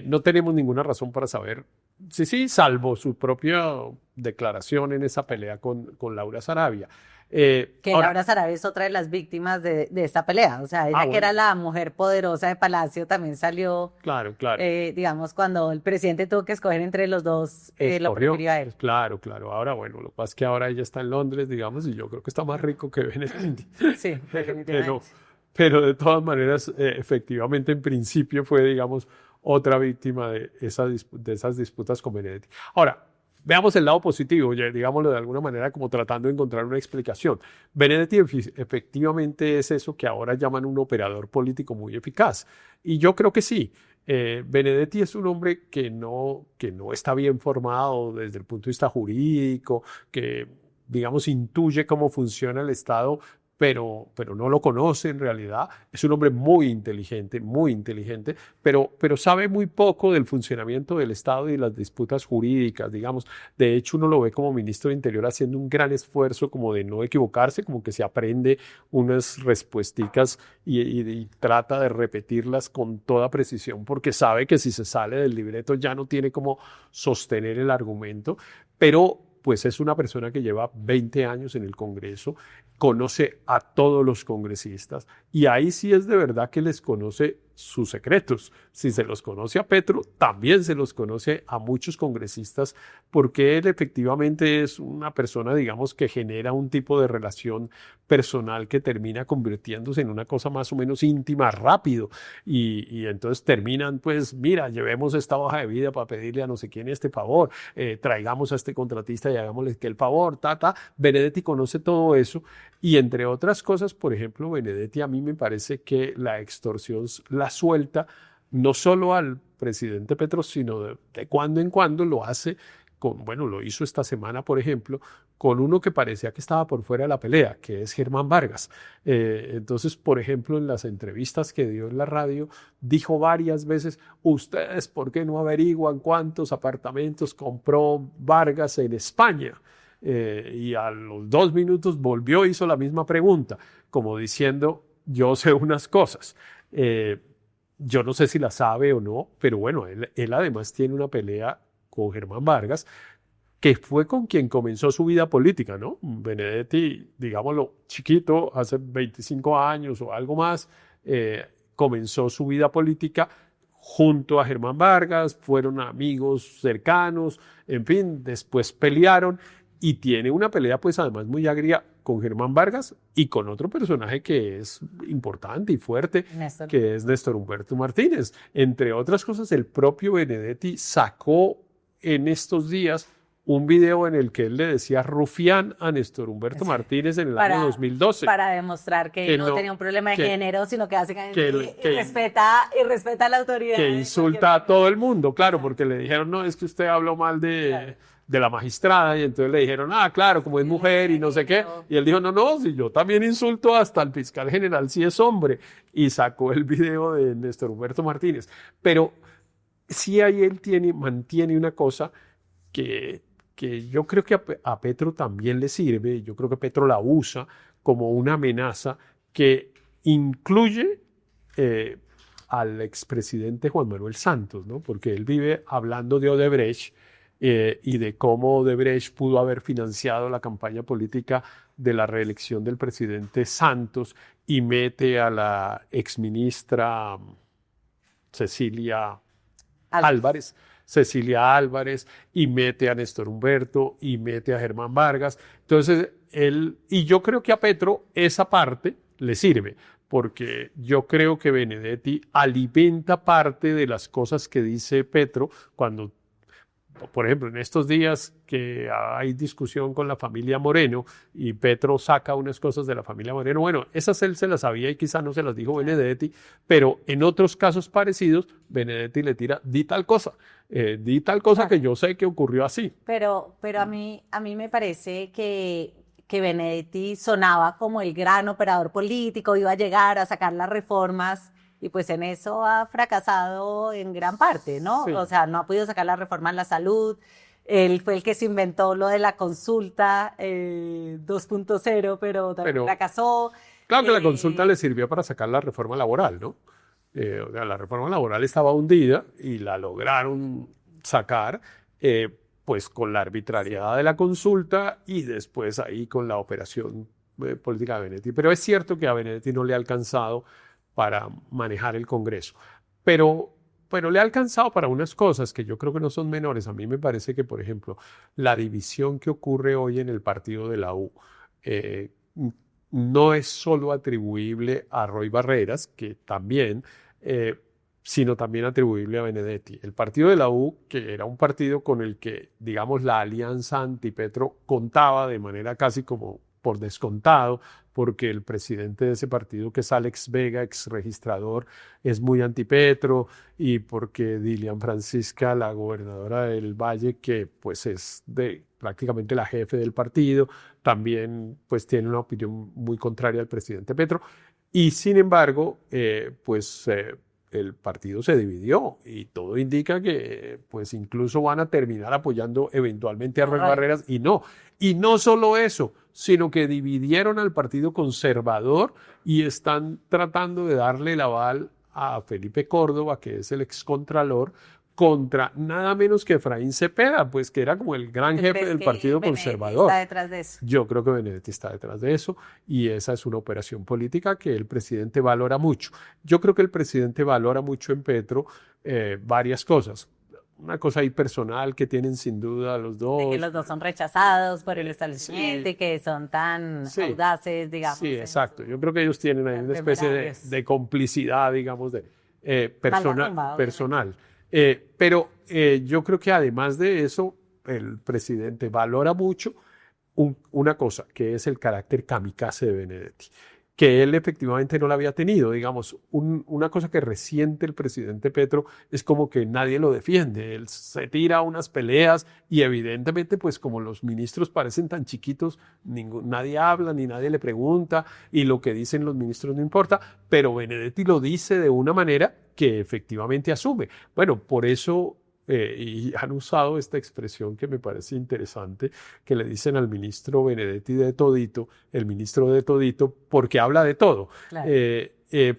no tenemos ninguna razón para saber si sí, salvo su propia declaración en esa pelea con Laura Sarabia. Que Ahora, Laura Sarabia es otra de las víctimas de esta pelea. O sea, ella que bueno. era la mujer poderosa de Palacio también salió, claro. digamos, cuando el presidente tuvo que escoger entre los dos, lo Escogió. prefirió a él. Claro. Ahora, bueno, lo que pasa es que ahora ella está en Londres, digamos, y yo creo que está más rico que Benedetti. Sí, pero, definitivamente. pero de todas maneras, efectivamente, en principio fue, digamos, otra víctima de esas disputas con Benedetti. Ahora, veamos el lado positivo, ya, digámoslo de alguna manera, como tratando de encontrar una explicación. Benedetti efectivamente es eso que ahora llaman un operador político muy eficaz. Y yo creo que sí. Benedetti es un hombre que no está bien formado desde el punto de vista jurídico, que, digamos, intuye cómo funciona el Estado, pero no lo conoce en realidad. Es un hombre muy inteligente, pero sabe muy poco del funcionamiento del Estado y de las disputas jurídicas, digamos. De hecho, uno lo ve como ministro de Interior haciendo un gran esfuerzo como de no equivocarse, como que se aprende unas respuesticas y trata de repetirlas con toda precisión, porque sabe que si se sale del libreto ya no tiene cómo sostener el argumento, pero pues es una persona que lleva 20 años en el Congreso, conoce a todos los congresistas y ahí sí es de verdad que les conoce sus secretos. Si se los conoce a Petro, también se los conoce a muchos congresistas, porque él efectivamente es una persona, digamos, que genera un tipo de relación personal que termina convirtiéndose en una cosa más o menos íntima rápido y entonces terminan, pues, mira, llevemos esta hoja de vida para pedirle a no sé quién este favor, traigamos a este contratista y hagámosle que el favor, Benedetti conoce todo eso y entre otras cosas, por ejemplo, Benedetti a mí me parece que la extorsión la suelta no solo al presidente Petro, sino de cuando en cuando lo hace bueno, lo hizo esta semana, por ejemplo, con uno que parecía que estaba por fuera de la pelea, que es Germán Vargas. Entonces, por ejemplo, en las entrevistas que dio en la radio, dijo varias veces, ustedes, ¿por qué no averiguan cuántos apartamentos compró Vargas en España? Y a los 2 minutos volvió, hizo la misma pregunta, como diciendo, yo sé unas cosas. Yo no sé si la sabe o no, pero bueno, él además tiene una pelea con Germán Vargas, que fue con quien comenzó su vida política, ¿no? Benedetti, digámoslo, chiquito, hace 25 años o algo más, comenzó su vida política junto a Germán Vargas, fueron amigos cercanos, en fin, después pelearon y tiene una pelea pues además muy agria con Germán Vargas y con otro personaje que es importante y fuerte, que es Néstor Humberto Martínez. Entre otras cosas, el propio Benedetti sacó en estos días un video en el que él le decía rufián a Néstor Humberto Martínez en el año 2012. Para demostrar que no tenía un problema de género, sino que básicamente respeta a la autoridad. Que insulta a todo el mundo, claro, porque le dijeron, no, es que usted habló mal de la magistrada, y entonces le dijeron, claro, como es mujer y no sé qué, y él dijo, no, si yo también insulto hasta el fiscal general si es hombre, y sacó el video de Néstor Humberto Martínez. Pero sí ahí él mantiene una cosa que yo creo que a Petro también le sirve, yo creo que Petro la usa como una amenaza que incluye al expresidente Juan Manuel Santos, ¿no? Porque él vive hablando de Odebrecht y de cómo Odebrecht pudo haber financiado la campaña política de la reelección del presidente Santos y mete a la exministra Cecilia Álvarez, y mete a Néstor Humberto y mete a Germán Vargas. Entonces, y yo creo que a Petro esa parte le sirve, porque yo creo que Benedetti alimenta parte de las cosas que dice Petro cuando, por ejemplo, en estos días que hay discusión con la familia Moreno y Petro saca unas cosas de la familia Moreno, bueno, esas él se las sabía y quizá no se las dijo Benedetti, pero en otros casos parecidos, Benedetti le tira, di tal cosa que yo sé que ocurrió así. Pero a mí me parece que Benedetti sonaba como el gran operador político, iba a llegar a sacar las reformas. Y pues en eso ha fracasado en gran parte, ¿no? Sí. O sea, no ha podido sacar la reforma en la salud. Él fue el que se inventó lo de la consulta 2.0, pero también fracasó. Claro que la consulta le sirvió para sacar la reforma laboral, ¿no? O sea, la reforma laboral estaba hundida y la lograron sacar, pues con la arbitrariedad de la consulta y después ahí con la operación política de Benedetti. Pero es cierto que a Benedetti no le ha alcanzado para manejar el Congreso. Pero le ha alcanzado para unas cosas que yo creo que no son menores. A mí me parece que, por ejemplo, la división que ocurre hoy en el partido de la U no es solo atribuible a Roy Barreras, que también, sino también atribuible a Benedetti. El partido de la U, que era un partido con el que, digamos, la alianza anti-Petro contaba de manera casi como por descontado, porque el presidente de ese partido, que es Alex Vega, ex registrador, es muy antipetro, y porque Dilian Francisca, la gobernadora del Valle, que pues es prácticamente la jefe del partido, también pues tiene una opinión muy contraria al presidente Petro. Y sin embargo, el partido se dividió y todo indica que pues incluso van a terminar apoyando eventualmente a Roy Barreras, y no solo eso, sino que dividieron al Partido Conservador y están tratando de darle el aval a Felipe Córdoba, que es el excontralor, contra nada menos que Efraín Cepeda, pues que era como el gran jefe del Partido Conservador. ¿Está detrás de eso? Yo creo que Benedetti está detrás de eso, y esa es una operación política que el presidente valora mucho. Yo creo que el presidente valora mucho en Petro varias cosas. Una cosa ahí personal que tienen sin duda los dos. De que los dos son rechazados por el establecimiento y que son tan audaces, digamos. Sí, exacto. Yo creo que ellos tienen ahí una especie de complicidad, digamos, personal. Pero yo creo que además de eso, el presidente valora mucho una cosa, que es el carácter kamikaze de Benedetti, que él efectivamente no la había tenido. Digamos, una cosa que resiente el presidente Petro es como que nadie lo defiende. Él se tira a unas peleas y evidentemente, pues como los ministros parecen tan chiquitos, nadie habla ni nadie le pregunta, y lo que dicen los ministros no importa, pero Benedetti lo dice de una manera que efectivamente asume. Bueno, por eso y han usado esta expresión que me parece interesante, que le dicen al ministro Benedetti de todito, el ministro de todito, porque habla de todo. Claro.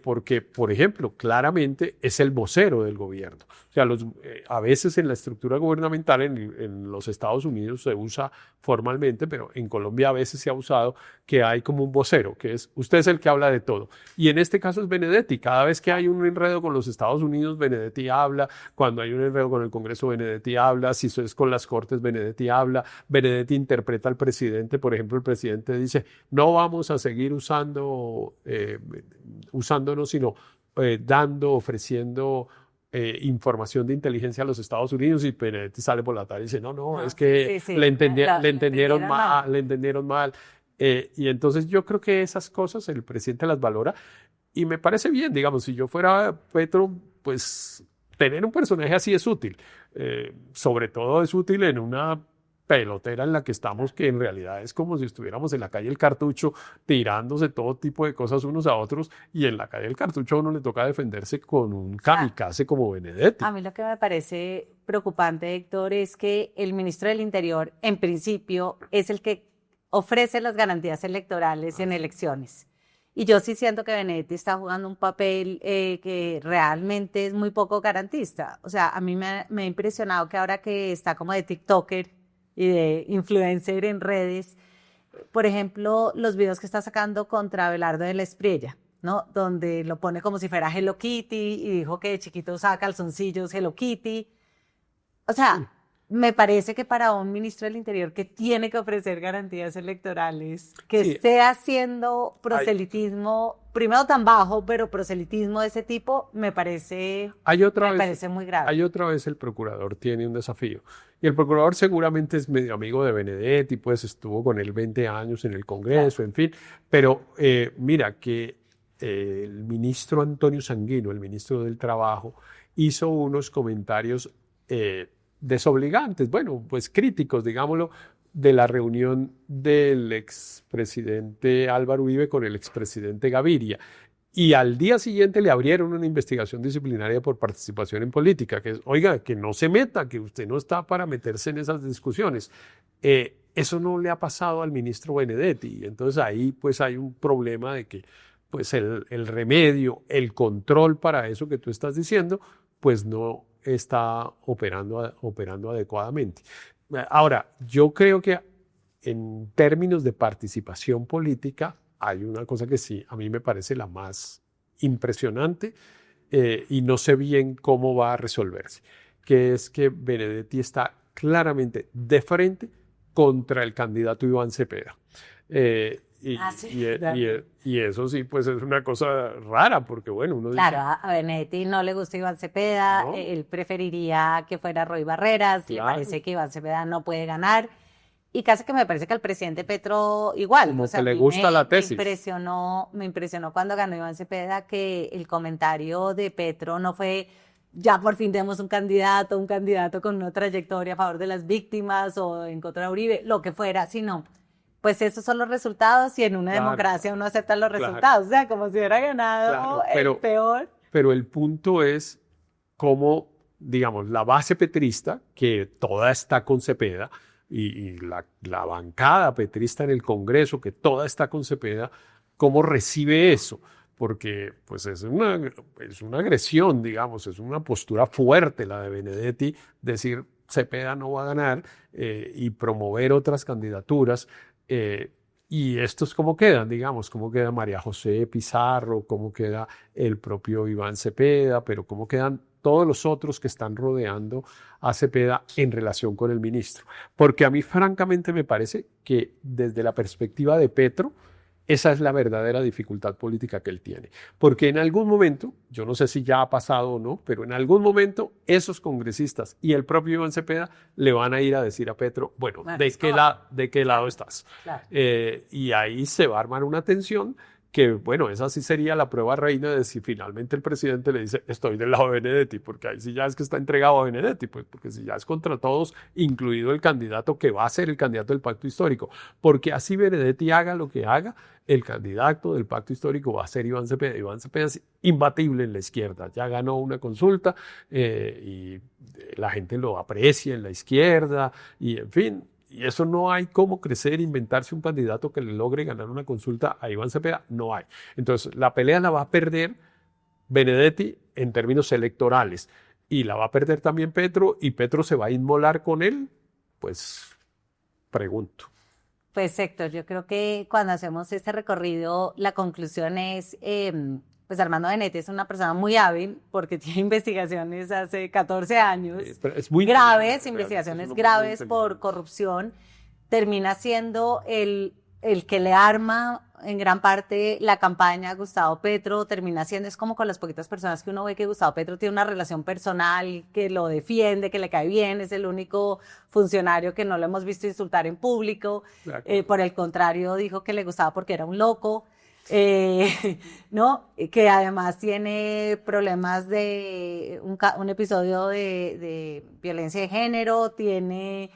Porque, por ejemplo, claramente es el vocero del gobierno. O sea, a veces en la estructura gubernamental en los Estados Unidos se usa formalmente, pero en Colombia a veces se ha usado que hay como un vocero, que es usted es el que habla de todo. Y en este caso es Benedetti. Cada vez que hay un enredo con los Estados Unidos, Benedetti habla. Cuando hay un enredo con el Congreso, Benedetti habla. Si eso es con las Cortes, Benedetti habla. Benedetti interpreta al presidente. Por ejemplo, el presidente dice, no vamos a seguir usándonos, sino ofreciendo información de inteligencia a los Estados Unidos, y Benedetti sale por la tarde y dice, no, es que le entendieron mal. Y entonces yo creo que esas cosas el presidente las valora, y me parece bien. Digamos, si yo fuera Petro, pues tener un personaje así es útil. Sobre todo es útil en una pelotera en la que estamos, que en realidad es como si estuviéramos en la calle El Cartucho tirándose todo tipo de cosas unos a otros, y en la calle El Cartucho a uno le toca defenderse con un kamikaze como Benedetti. A mí lo que me parece preocupante, Héctor, es que el ministro del Interior, en principio, es el que ofrece las garantías electorales en elecciones. Y yo sí siento que Benedetti está jugando un papel que realmente es muy poco garantista. O sea, a mí me ha impresionado que ahora que está como de TikToker y de influencer en redes, por ejemplo, los videos que está sacando contra Abelardo de la Espriella, ¿no? Donde lo pone como si fuera Hello Kitty y dijo que de chiquito usaba calzoncillos Hello Kitty. O sea, me parece que para un ministro del Interior que tiene que ofrecer garantías electorales, que esté haciendo proselitismo, primero tan bajo, pero proselitismo de ese tipo, me parece muy grave. Hay otra vez el procurador tiene un desafío. Y el procurador seguramente es medio amigo de Benedetti, pues estuvo con él 20 años en el Congreso, claro. En fin. Pero mira que el ministro Antonio Sanguino, el ministro del Trabajo, hizo unos comentarios desobligantes, bueno, pues críticos, digámoslo, de la reunión del expresidente Álvaro Uribe con el expresidente Gaviria. Y al día siguiente le abrieron una investigación disciplinaria por participación en política, que es, oiga, que no se meta, que usted no está para meterse en esas discusiones. Eso no le ha pasado al ministro Benedetti. Entonces ahí pues hay un problema de que pues el remedio, el control para eso que tú estás diciendo, pues no está operando adecuadamente. Ahora, yo creo que en términos de participación política hay una cosa que sí, a mí me parece la más impresionante y no sé bien cómo va a resolverse, que es que Benedetti está claramente de frente contra el candidato Iván Cepeda. Y eso sí, pues es una cosa rara, porque bueno, uno claro, dice, a Benedetti no le gusta Iván Cepeda, ¿no? Él preferiría que fuera Roy Barreras, claro. Le parece que Iván Cepeda no puede ganar. Y casi que me parece que al presidente Petro igual. Como O sea, que le a mí gusta la me tesis. impresionó cuando ganó Iván Cepeda que el comentario de Petro no fue ya por fin tenemos un candidato con una trayectoria a favor de las víctimas o en contra de Uribe, lo que fuera, sino pues esos son los resultados y en una Claro, democracia uno acepta los claro. resultados. O sea, como si hubiera ganado Claro, el pero- peor. Pero el punto es cómo, digamos, la base petrista, que toda está con Cepeda, y la bancada petrista en el Congreso, que toda está con Cepeda, cómo recibe eso. Porque pues es una agresión, digamos, es una postura fuerte la de Benedetti, decir Cepeda no va a ganar y promover otras candidaturas. Y estos cómo quedan, digamos, cómo queda María José Pizarro, cómo queda el propio Iván Cepeda, pero cómo quedan todos los otros que están rodeando a Cepeda en relación con el ministro. Porque a mí francamente me parece que desde la perspectiva de Petro, esa es la verdadera dificultad política que él tiene. Porque en algún momento, yo no sé si ya ha pasado o no, pero en algún momento esos congresistas y el propio Iván Cepeda le van a ir a decir a Petro, bueno, Bueno, ¿de qué lado estás? Claro. Y ahí se va a armar una tensión que, bueno, esa sí sería la prueba reina de si finalmente el presidente le dice, estoy del lado de Benedetti, porque ahí sí ya es que está entregado a Benedetti, pues porque si ya es contra todos, incluido el candidato que va a ser el candidato del pacto histórico, porque así Benedetti haga lo que haga, el candidato del pacto histórico va a ser Iván Cepeda. Iván Cepeda es imbatible en la izquierda, ya ganó una consulta y la gente lo aprecia en la izquierda y en fin. Y eso no hay cómo crecer, inventarse un candidato que le logre ganar una consulta a Iván Cepeda, no hay. Entonces, la pelea la va a perder Benedetti en términos electorales y la va a perder también Petro y Petro se va a inmolar con él, pues pregunto. Pues Héctor, yo creo que cuando hacemos este recorrido, la conclusión es, pues Armando Benedetti es una persona muy hábil porque tiene investigaciones hace 14 años, Pero es muy graves, inteligente, investigaciones realmente es un hombre muy graves por inteligente. corrupción, termina siendo el que le arma en gran parte la campaña a Gustavo Petro, termina siendo, es como con las poquitas personas que uno ve que Gustavo Petro tiene una relación personal, que lo defiende, que le cae bien, es el único funcionario que no lo hemos visto insultar en público, De acuerdo. por el contrario dijo que le gustaba porque era un loco. ¿No? Que además tiene problemas de un episodio de violencia de género, tiene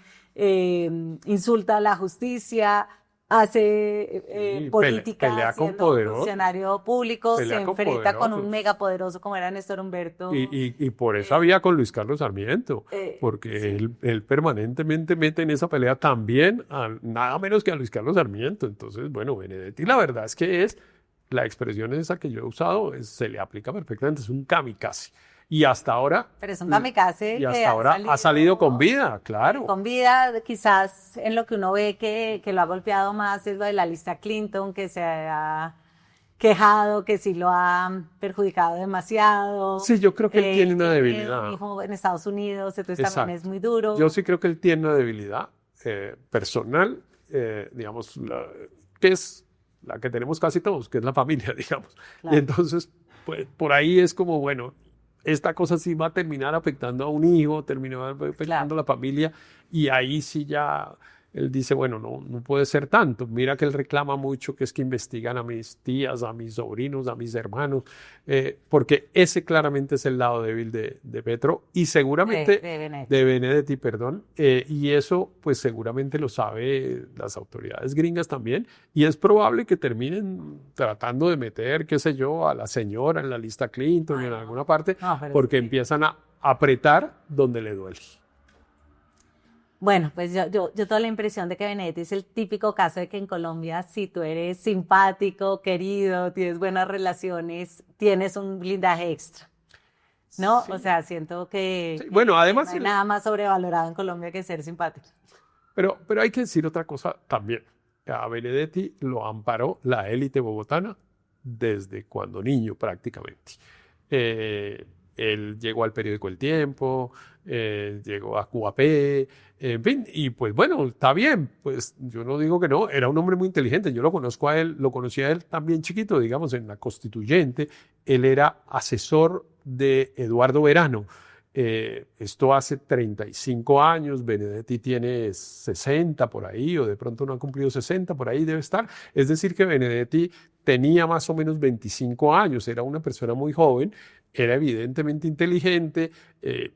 insulta a la justicia, hace Sí, política pelea con siendo poderosos. funcionario público, Pelea se con enfrenta con un poderosos. megapoderoso como era Néstor Humberto. Y por eso había con Luis Carlos Sarmiento, porque sí. él permanentemente mete en esa pelea también nada menos que a Luis Carlos Sarmiento. Entonces, bueno, Benedetti la verdad es que la expresión esa que yo he usado, se le aplica perfectamente, es un kamikaze. Y hasta ahora, Pero es un kamikaze y que hasta ahora ha salido con vida, claro. Con vida, quizás en lo que uno ve que lo ha golpeado más es lo de la lista Clinton, que se ha quejado, que sí lo ha perjudicado demasiado. Sí, yo creo que él tiene una debilidad. Un hijo en Estados Unidos, entonces Exacto. también es muy duro. Yo sí creo que él tiene una debilidad personal, digamos, que es la que tenemos casi todos, que es la familia, digamos. Claro. Y entonces, pues, por ahí es como, bueno, esta cosa sí va a terminar afectando a un hijo, terminó afectando a la familia, y ahí sí ya él dice, bueno, no puede ser tanto. Mira que él reclama mucho que es que investigan a mis tías, a mis sobrinos, a mis hermanos, porque ese claramente es el lado débil de Petro y seguramente de Benedetti, perdón, y eso pues seguramente lo sabe las autoridades gringas también, y es probable que terminen tratando de meter, qué sé yo, a la señora en la lista Clinton en alguna parte, porque empiezan a apretar donde le duele. Bueno, pues yo tengo la impresión de que Benedetti es el típico caso de que en Colombia, si tú eres simpático, querido, tienes buenas relaciones, tienes un blindaje extra, ¿no? Sí. O sea, siento que Sí, bueno, además no hay nada más sobrevalorado en Colombia que ser simpático. Pero hay que decir otra cosa también. A Benedetti lo amparó la élite bogotana desde cuando niño prácticamente. Él llegó al periódico El Tiempo, llegó a QAP, en fin, y pues bueno, está bien, pues yo no digo que no, era un hombre muy inteligente, yo lo conozco a él, lo conocí a él también chiquito, digamos, en la Constituyente, él era asesor de Eduardo Verano, Esto hace 35 años, Benedetti tiene 60 por ahí, o de pronto no ha cumplido 60, por ahí debe estar. Es decir, que Benedetti tenía más o menos 25 años, era una persona muy joven, era evidentemente inteligente,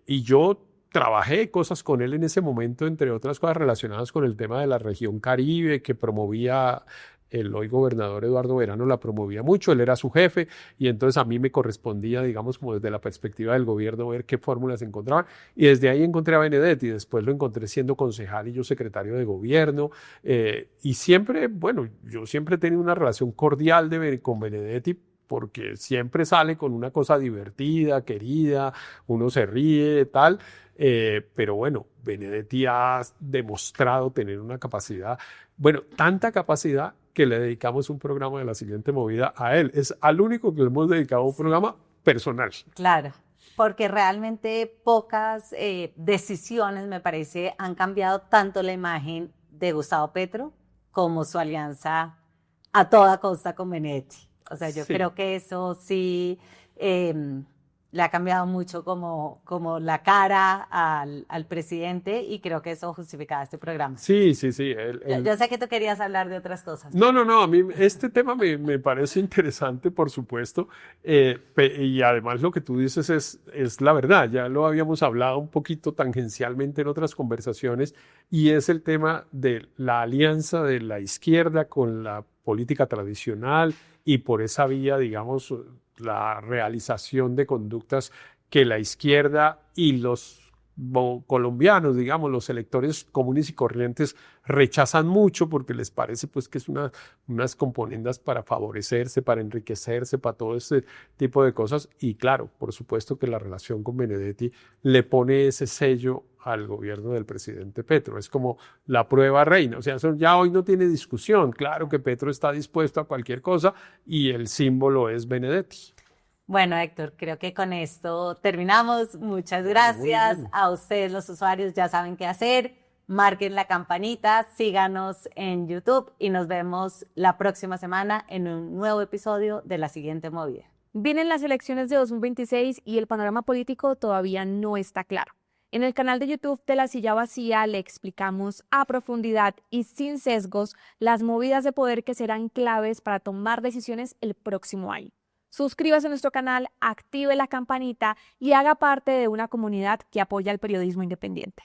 y yo trabajé cosas con él en ese momento, entre otras cosas relacionadas con el tema de la región Caribe, que promovía el hoy gobernador Eduardo Verano, la promovía mucho, él era su jefe, y entonces a mí me correspondía, digamos, como desde la perspectiva del gobierno, ver qué fórmulas encontraban, y desde ahí encontré a Benedetti, después lo encontré siendo concejal y yo secretario de gobierno, y siempre, bueno, yo siempre he tenido una relación cordial con Benedetti, porque siempre sale con una cosa divertida, querida, uno se ríe, tal, pero bueno, Benedetti ha demostrado tener una capacidad, bueno, tanta capacidad que le dedicamos un programa de La Siguiente Movida a él. Es al único que le hemos dedicado un programa personal. Claro, porque realmente pocas decisiones, me parece, han cambiado tanto la imagen de Gustavo Petro como su alianza a toda costa con Benedetti. O sea, yo creo que eso sí le ha cambiado mucho como la cara al presidente, y creo que eso justificaba este programa. Sí. Yo sé que tú querías hablar de otras cosas. No, a mí este tema me parece interesante, por supuesto, y además lo que tú dices es la verdad, ya lo habíamos hablado un poquito tangencialmente en otras conversaciones, y es el tema de la alianza de la izquierda con la política tradicional, y por esa vía, digamos, la realización de conductas que la izquierda y los colombianos, digamos, los electores comunes y corrientes rechazan mucho porque les parece pues que es unas componendas para favorecerse, para enriquecerse, para todo ese tipo de cosas. Y claro, por supuesto que la relación con Benedetti le pone ese sello al gobierno del presidente Petro. Es como la prueba reina. O sea, eso ya hoy no tiene discusión. Claro que Petro está dispuesto a cualquier cosa y el símbolo es Benedetti. Bueno, Héctor, creo que con esto terminamos. Muchas gracias a ustedes, los usuarios. Ya saben qué hacer. Marquen la campanita, síganos en YouTube y nos vemos la próxima semana en un nuevo episodio de La Siguiente Movida. Vienen las elecciones de 2026 y el panorama político todavía no está claro. En el canal de YouTube de La Silla Vacía le explicamos a profundidad y sin sesgos las movidas de poder que serán claves para tomar decisiones el próximo año. Suscríbase a nuestro canal, active la campanita y haga parte de una comunidad que apoya el periodismo independiente.